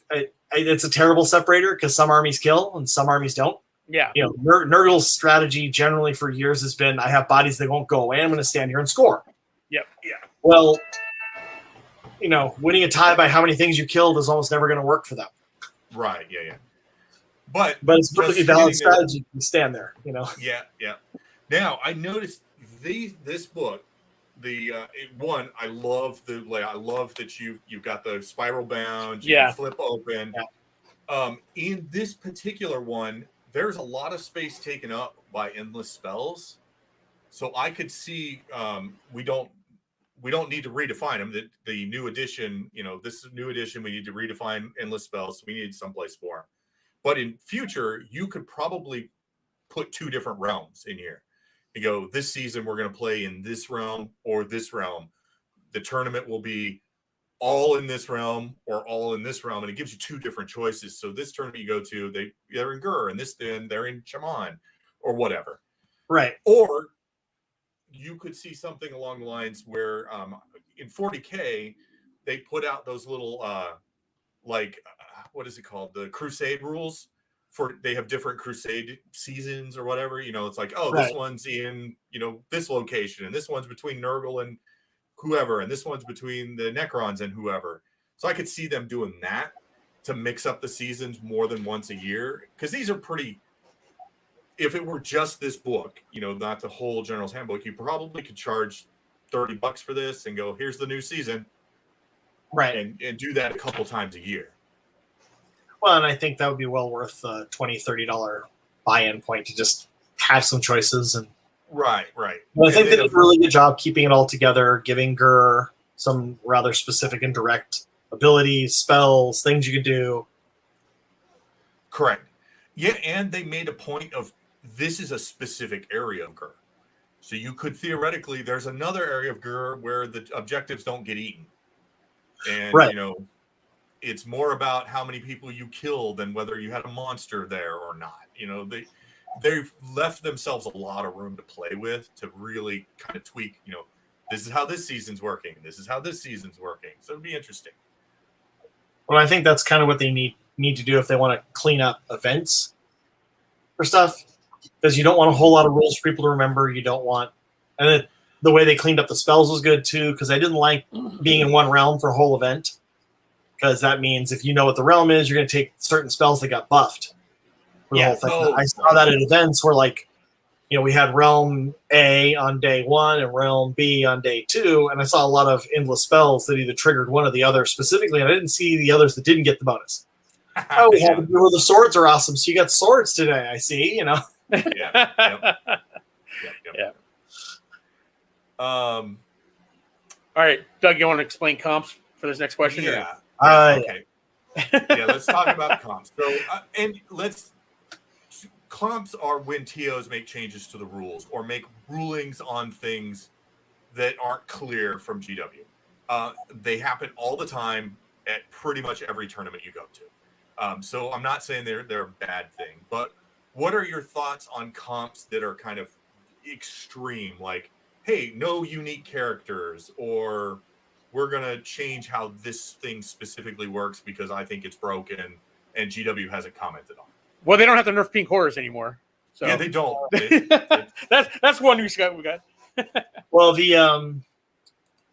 it's a terrible separator because some armies kill and some armies don't. Yeah. Nurgle's strategy generally for years has been, I have bodies that won't go away. I'm going to stand here and score. Yep. Yeah. Well, winning a tie by how many things you killed is almost never going to work for them. Right. Yeah. But it's perfectly valid strategy to stand there. Yeah. Now I noticed this book. I love the layout. I love that you've got the spiral bound. You can flip open. Yeah. In this particular one, there's a lot of space taken up by endless spells. So I could see we don't need to redefine them. The new edition, this new edition, we need to redefine endless spells. So we need someplace for them. But in future, you could probably put 2 different realms in here. You go, this season we're going to play in this realm or this realm. The tournament will be all in this realm or all in this realm, and it gives you 2 different choices. So this tournament you go to, they're in Gur, and then they're in Shaman, or whatever. Right. Or you could see something along the lines where in 40K they put out those little what is it called? The Crusade rules. They have different Crusade seasons or whatever. It's like, oh, this one's in this location, and this one's between Nurgle and whoever, and this one's between the Necrons and whoever. So I could see them doing that to mix up the seasons more than once a year, because these are pretty. If it were just this book, not the whole General's Handbook, you probably could charge $30 for this and go, here's the new season, right? And do that a couple times a year. Well, and I think that would be well worth a $20, $30 buy-in point to just have some choices. And right. Well, I think they did a really good job keeping it all together, giving Gur some rather specific and direct abilities, spells, things you could do. Correct. Yeah, and they made a point of this is a specific area of Gur. So you could theoretically, there's another area of Gur where the objectives don't get eaten. And, it's more about how many people you kill than whether you had a monster there or not. They've left themselves a lot of room to play with to really kind of tweak, this is how this season's working. This is how this season's working. So it'd be interesting. Well, I think that's kind of what they need to do if they want to clean up events or stuff, because you don't want a whole lot of rules for people to remember. You don't want, and the way they cleaned up the spells was good too, because I didn't like being in one realm for a whole event, because that means if you know what the realm is, you're going to take certain spells that got buffed for the whole thing. I saw that at events where, we had realm A on day 1 and realm B on day 2, and I saw a lot of endless spells that either triggered one or the other specifically, and I didn't see the others that didn't get the bonus. We have to do where the swords are awesome, so you got swords today, I see, Yeah. All right, Doug, you want to explain comps for this next question? Yeah. Okay. Yeah, let's talk about comps. So, comps are when TOs make changes to the rules or make rulings on things that aren't clear from GW. They happen all the time at pretty much every tournament you go to. So I'm not saying they're a bad thing, but what are your thoughts on comps that are kind of extreme? Like, hey, no unique characters, or we're going to change how this thing specifically works because I think it's broken and GW hasn't commented on it. Well, they don't have to nerf pink horrors anymore. So. Yeah, they don't. That's one we got. Well,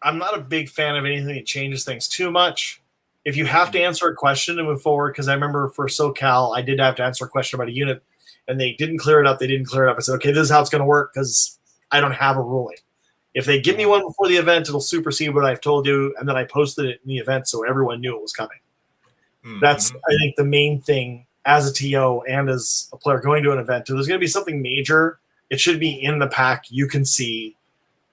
I'm not a big fan of anything that changes things too much. If you have to answer a question to move forward, because I remember for SoCal, I did have to answer a question about a unit, and they didn't clear it up. I said, okay, this is how it's going to work because I don't have a ruling. If they give me one before the event, it'll supersede what I've told you, and then I posted it in the event so everyone knew it was coming. Mm-hmm. That's, I think, the main thing as a TO and as a player going to an event. If there's going to be something major, it should be in the pack. You can see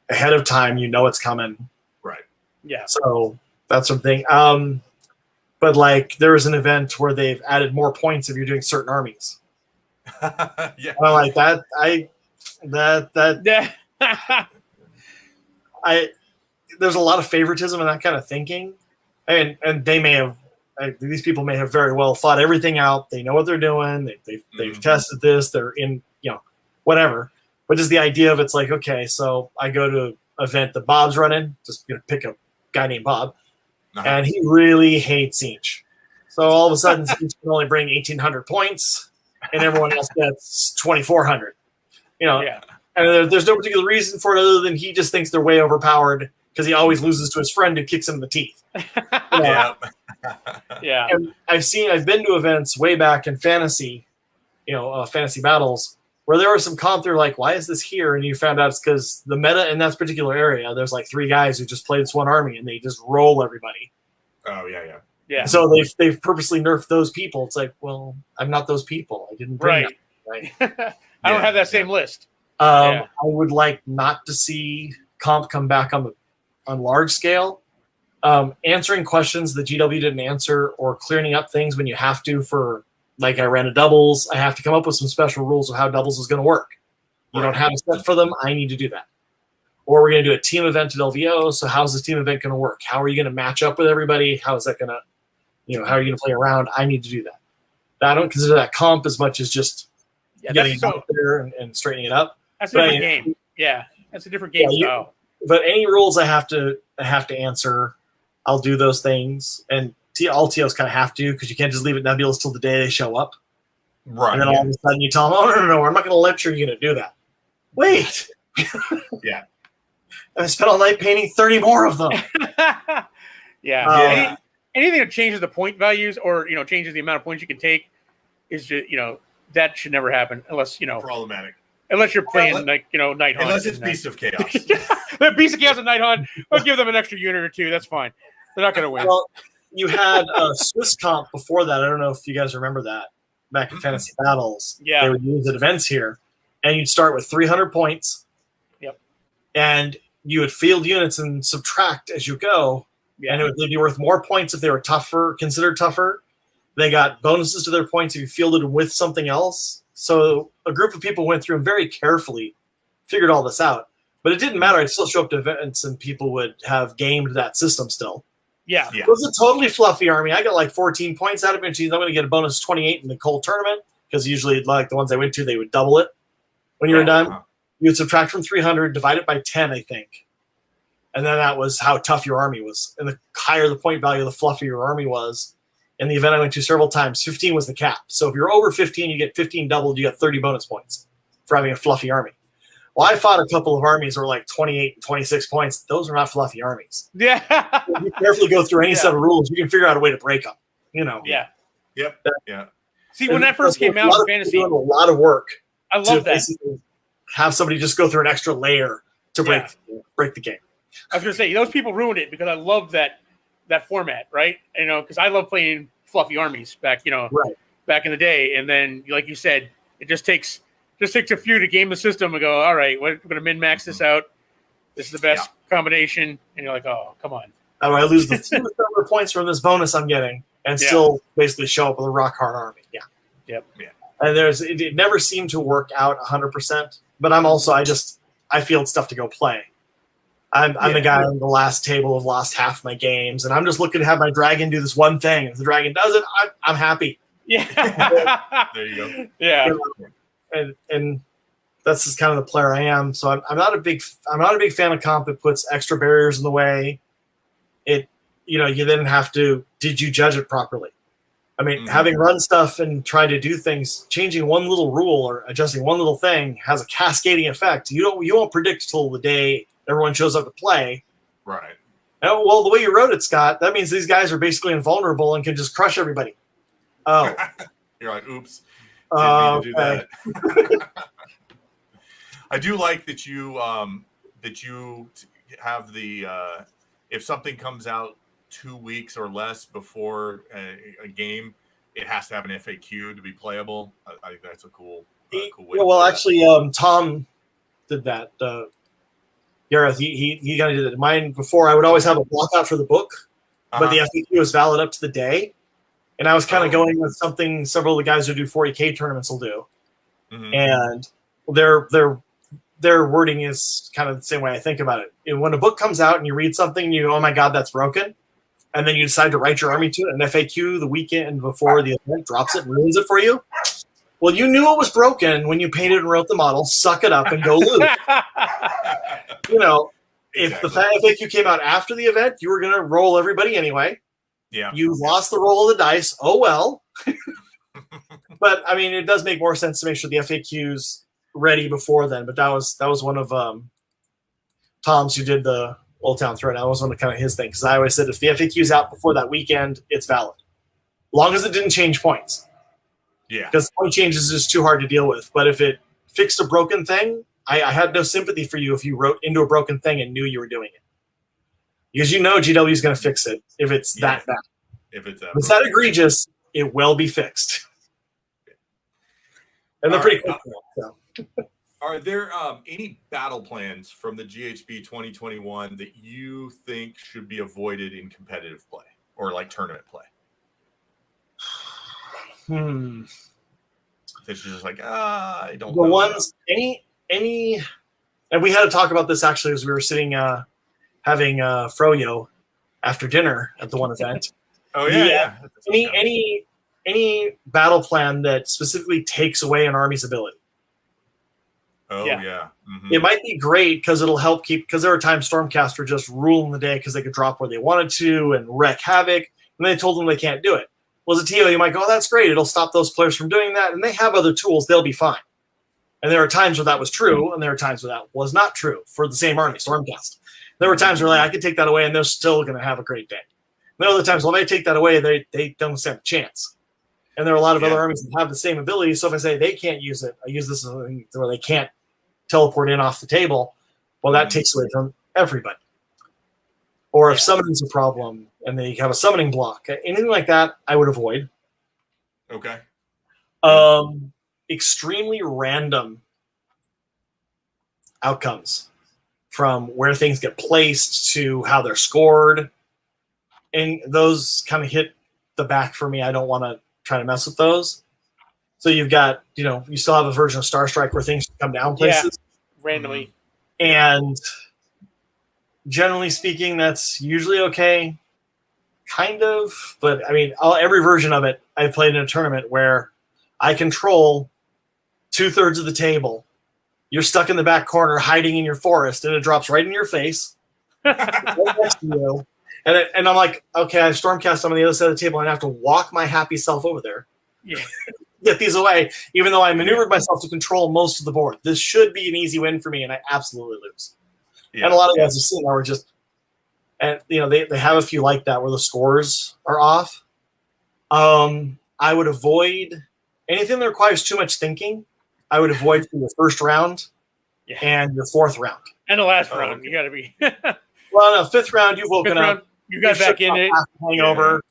ahead of time. You know it's coming. Right. Yeah. So that's something. But there was an event where they've added more points if you're doing certain armies. Yeah. And I'm like that. There's a lot of favoritism in that kind of thinking, and they may have. These people may have very well thought everything out. They know what they're doing. They've tested this. They're in, whatever. But just the idea of it's like, okay, so I go to an event that Bob's running, just pick a guy named Bob, and he really hates Siege. So all of a sudden, Siege can only bring 1,800 points, and everyone else gets 2,400. Yeah. And there's no particular reason for it other than he just thinks they're way overpowered because he always loses to his friend who kicks him in the teeth. Yeah. Yeah. And I've been to events way back in fantasy, fantasy battles where there were some comp. They're like, why is this here? And you found out it's because the meta in that particular area, there's 3 guys who just play this one army and they just roll everybody. Oh yeah. Yeah. So they've purposely nerfed those people. It's like, well, I'm not those people. I didn't bring them. right? I don't have that same list. I would like not to see comp come back on large scale. Answering questions that GW didn't answer, or clearing up things when you have to. For like, I ran a doubles. I have to come up with some special rules of how doubles is going to work. You don't have a set for them. I need to do that. Or we're going to do a team event at LVO. So how's this team event going to work? How are you going to match up with everybody? How is that going to, how are you going to play around? I need to do that. I don't consider that comp as much as just getting it out there and straightening it up. That's a different game. Yeah, that's a different game style. But any rules I have to answer, I'll do those things. And all TOs kind of have to, because you can't just leave it nebulous till the day they show up. Right. And then all of a sudden you tell them, oh, no, I'm not going to let your unit do that. Wait. Yeah. I spent all night painting 30 more of them. Anything that changes the point values, or changes the amount of points you can take, is just that should never happen unless problematic. Unless you're playing Night Hunt. Unless it's Beast of Chaos. The Beast of Chaos and Night Hunt. I'll give them an extra unit or two. That's fine. They're not going to win. Well, you had Swiss comp before that. I don't know if you guys remember that back in Fantasy Battles. Yeah, they would use at events here, and you'd start with 300 points. Yep. And you would field units and subtract as you go. Yeah. And it would be worth more points if they were tougher, considered tougher. They got bonuses to their points if you fielded them with something else. So a group of people went through and very carefully figured all this out. But it didn't matter. I'd still show up to events and people would have gamed that system still. Yeah. It was a totally fluffy army. I got like 14 points out of it. I'm going to get a bonus 28 in the cold tournament, because usually, like the ones I went to, they would double it when you were done. You would subtract from 300, divide it by 10, I think. And then that was how tough your army was. And the higher the point value, the fluffier your army was. In the event I went to several times, 15 was the cap. So if you're over 15, you get 15 doubled, you get 30 bonus points for having a fluffy army. Well, I fought a couple of armies that were like 28 and 26 points. Those are not fluffy armies. Yeah. If you carefully go through any set of rules, you can figure out a way to break them. Yeah. Yep. Yeah. See, when that first came out in fantasy, doing a lot of work. I love that. Have somebody just go through an extra layer to break the game. I was going to say, those people ruined it, because I love that format, right? Because I love playing fluffy armies back in the day. And then, like you said, it just takes a few to game the system and go, all right, we're going to min-max this out. This is the best combination. And you're like, oh, come on. How do I lose the fewest number of points from this bonus I'm getting and still basically show up with a rock-hard army? Yeah. Yep. Yeah. And it never seemed to work out 100%. But I'm also, I field stuff to go play. I'm the guy on the last table who've lost half my games, and I'm just looking to have my dragon do this one thing. If the dragon does it, I'm happy. Yeah. There you go. Yeah. And that's just kind of the player I am. So I'm not a big fan of comp that puts extra barriers in the way. You then have to, did you judge it properly? I mean, having run stuff and try to do things, changing one little rule or adjusting one little thing has a cascading effect. You won't predict till the day everyone shows up to play. Right. Oh, well, the way you wrote it, Scott, that means these guys are basically invulnerable and can just crush everybody. Oh. You're like, oops. Didn't mean to do that. I do like that you have the if something comes out 2 weeks or less before a game, it has to have an FAQ to be playable. I think that's a cool way. Well, actually, Tom did that. Gareth, he kind of did it. Mine before, I would always have a block out for the book, but the FAQ was valid up to the day. And I was kind of going with something several of the guys who do 40K tournaments will do. And their wording is kind of the same way I think about it. And when a book comes out and you read something, oh my God, that's broken. And then you decide to write your army to it, and FAQ the weekend before the event drops it and ruins it for you. Well, you knew it was broken when you painted and wrote the model. Suck it up and go lose. If the FAQ came out after the event, you were going to roll everybody anyway. Yeah. You lost the roll of the dice. Oh, well. But, I mean, it does make more sense to make sure the FAQ's ready before then. But that was one of Tom's who did the Old Town Thread. That was one of kind of his things. Because I always said if the FAQ's out before that weekend, it's valid. Long as it didn't change points. Yeah. Because point changes is too hard to deal with. But if it fixed a broken thing, I had no sympathy for you if you wrote into a broken thing and knew you were doing it. Because GW is going to fix it if it's that bad. If it's that egregious, it will be fixed. And they're pretty quick. So. Are there any battle plans from the GHB 2021 that you think should be avoided in competitive play or like tournament play? It's just like, I don't know. The ones, any, and we had to talk about this actually as we were sitting having froyo after dinner at the one event. Oh yeah. Any battle plan that specifically takes away an army's ability. Oh yeah. It might be great because it'll help keep, because there were times Stormcast were just ruling the day because they could drop where they wanted to and wreak havoc, and they told them they can't do it. Well, as a TO, you might go, oh, that's great. It'll stop those players from doing that, and they have other tools. They'll be fine. And there are times where that was true, and there are times where that was not true for the same army, Stormcast. There were times where like, I could take that away, and they're still going to have a great day. There are other times, well, if I take that away, they don't stand a chance. And there are a lot of other armies that have the same ability, so if I say they can't use it, I use this where they can't teleport in off the table, well, that takes away from everybody. Or if summoning's a problem and they have a summoning block, anything like that, I would avoid. Okay. Extremely random outcomes from where things get placed to how they're scored. And those kind of hit the back for me. I don't want to try to mess with those. So you've got, you still have a version of Star Strike where things come down places. Randomly. And generally speaking, that's usually okay. Kind of. But, I mean, every version of it I've played in a tournament where I control 2/3 of the table. You're stuck in the back corner hiding in your forest, and it drops right in your face. Right next to you. And I'm like, okay, I have Stormcast on the other side of the table, and I have to walk my happy self over there. Yeah. Get these away, even though I maneuvered myself to control most of the board. This should be an easy win for me, and I absolutely lose. Yeah. And a lot of guys I've seen are just, and they have a few like that where the scores are off. I would avoid anything that requires too much thinking. I would avoid for your first round and your fourth round. And the last round, you got to be. Well, no, fifth round, you've woken up. You got back in it. Hangover.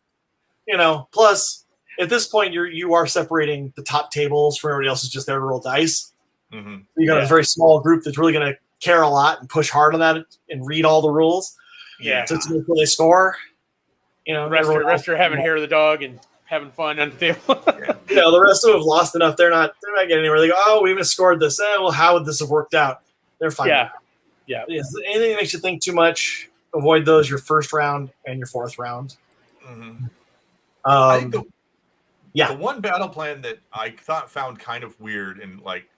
Plus, at this point, you are separating the top tables from everybody else is just there to roll dice. Mm-hmm. You got a very small group that's really going to care a lot and push hard on that and read all the rules. Yeah. To make sure they score. Rest are having hair of the dog and having fun on the table. The rest of them have lost enough. They're not getting anywhere. They go, oh, we misscored this. Well, how would this have worked out? They're fine. Yeah. Anything that makes you think too much, avoid those your first round and your fourth round. Mm-hmm. I think the one battle plan that I found kind of weird, and like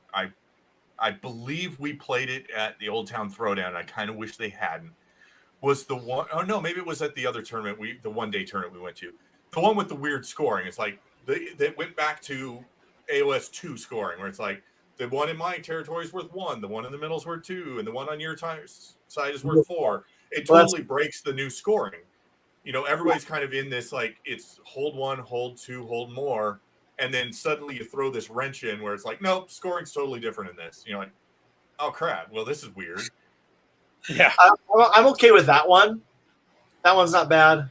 I believe we played it at the Old Town Throwdown. I kind of wish they hadn't. Was the one? Oh no, maybe it was at the other tournament. The one-day tournament we went to. The one with the weird scoring. It's like they went back to AOS 2 scoring, where it's like the one in my territory is worth 1, the one in the middle is worth 2, and the one on your side is worth 4. It totally breaks the new scoring. Everybody's kind of in this, like, it's hold 1, hold 2, hold more, and then suddenly you throw this wrench in where it's like, nope, scoring's totally different in this. Like, oh crap, well, this is weird. Yeah. I'm okay with that one. That one's not bad.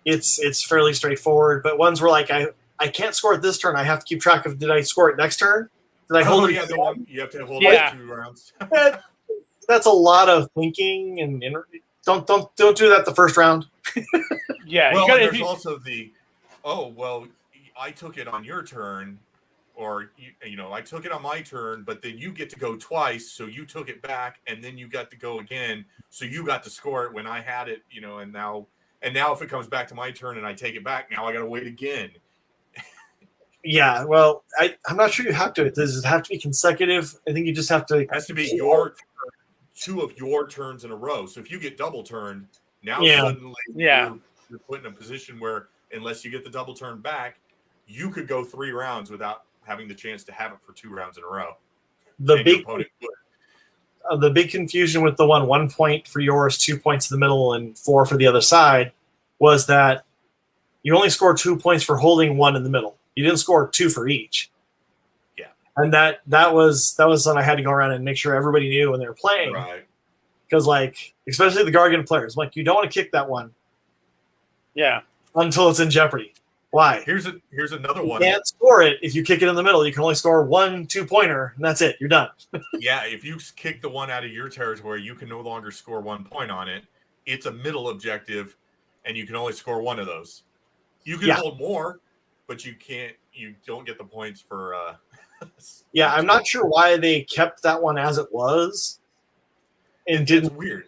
It's fairly straightforward, but ones where like I can't score it this turn. I have to keep track of, did I score it next turn? Did I hold it? Yeah, the one you have to hold it 2 rounds. That's a lot of thinking, and don't do that the first round. Yeah. Well, there's also I took it on your turn, or I took it on my turn, but then you get to go twice, so you took it back, and then you got to go again, so you got to score it when I had it, and now if it comes back to my turn and I take it back, now I got to wait again. Yeah, well, I'm not sure you have to. Does it have to be consecutive? I think you just have to. It has to be your 2 of your turns in a row. So if you get double turned, now suddenly you're put in a position where unless you get the double turn back, you could go 3 rounds without having the chance to have it for 2 rounds in a row. The big confusion with the 1 point for yours, 2 points in the middle, and 4 for the other side was that you only scored 2 points for holding 1 in the middle. You didn't score 2 for each. Yeah. And that was when I had to go around and make sure everybody knew when they were playing. Right. Because, like, especially the Gargan players, like, you don't want to kick that one. Yeah. Until it's in jeopardy. Why? Here's another one. You can't score it if you kick it in the middle. You can only score 1 2-pointer, and that's it. You're done. Yeah, if you kick the one out of your territory, you can no longer score 1 point on it. It's a middle objective, and you can only score one of those. You can hold more, but you don't get the points for yeah, I'm not sure why they kept that one as it was. And it's weird.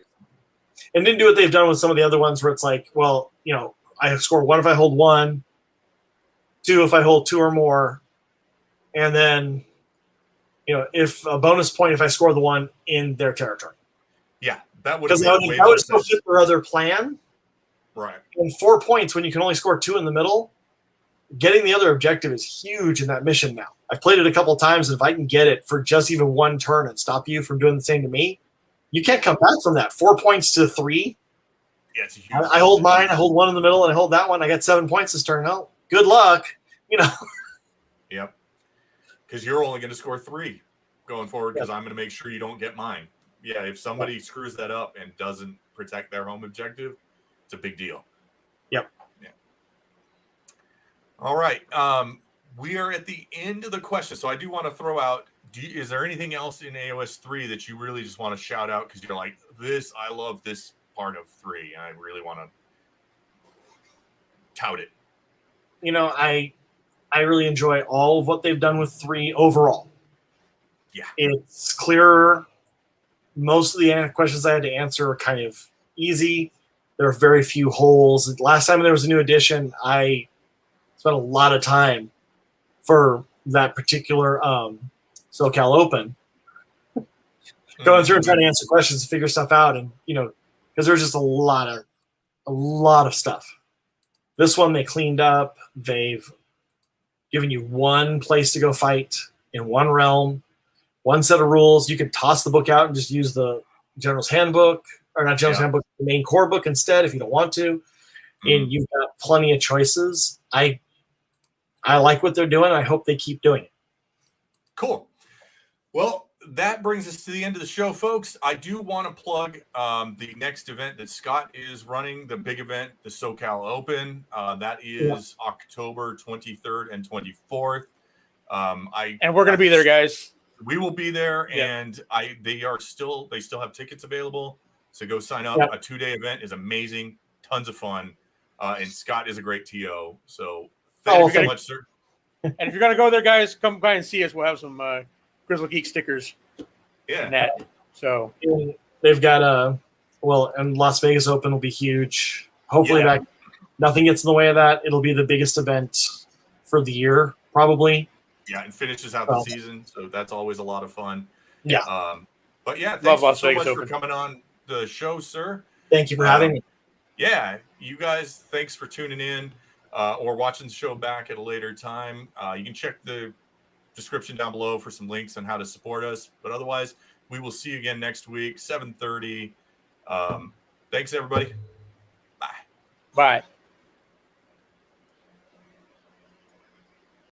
And didn't do what they've done with some of the other ones where it's like, well, you know, I score 1 if I hold 1, 2 if I hold 2 or more, and then, you know, if a bonus point if I score the 1 in their territory. Yeah, that would still fit their other plan. Right. And 4 points when you can only score 2 in the middle. Getting the other objective is huge in that mission now. I've played it a couple of times, and if I can get it for just even 1 turn and stop you from doing the same to me, you can't come back from that. 4 points to 3. Yeah, it's a huge. I hold mine. I hold 1 in the middle, and I hold that one. I got 7 points this turn. Oh, good luck. You know. Yep. Because you're only going to score 3 going forward. Because I'm going to make sure you don't get mine. Yeah, if somebody screws that up and doesn't protect their home objective, it's a big deal. Yep. Yeah. All right. We are at the end of the question, so I do want to throw out. Is there anything else in AOS 3 that you really just want to shout out because you're like, I love this part of 3, and I really want to tout it? You know, I really enjoy all of what they've done with 3 overall. Yeah. It's clearer. Most of the questions I had to answer are kind of easy. There are very few holes. Last time there was a new edition, I spent a lot of time for that particular SoCal Open, going through and trying to answer questions and figure stuff out, and you know, because there's just a lot of stuff. This one they cleaned up. They've given you 1 place to go fight in 1 realm, 1 set of rules. You can toss the book out and just use the General's Handbook, or not General's Handbook, the main core book instead if you don't want to. And you've got plenty of choices. I like what they're doing. I hope they keep doing it. Cool. Well, that brings us to the end of the show, folks. I do want to plug the next event that Scott is running, the big event, the SoCal Open. That is October 23rd and 24th. And we're going to be there, guys. We will be there, and they still have tickets available. So go sign up. A 2-day event is amazing, tons of fun, and Scott is a great TO. So thank you so much, sir. And if you're gonna go there, guys, come by and see us. We'll have some Grizzled Geek stickers. Yeah. That. So they've got and Las Vegas Open will be huge. Hopefully that nothing gets in the way of that. It'll be the biggest event for the year, probably. Yeah, and finishes out the season, so that's always a lot of fun. Yeah. But yeah, thanks so much Open. for coming on the show, sir. Thank you for having me. Yeah, you guys, thanks for tuning in or watching the show back at a later time. You can check the description down below for some links on how to support us. But otherwise, we will see you again next week, 7:30. Thanks, everybody. Bye. Bye.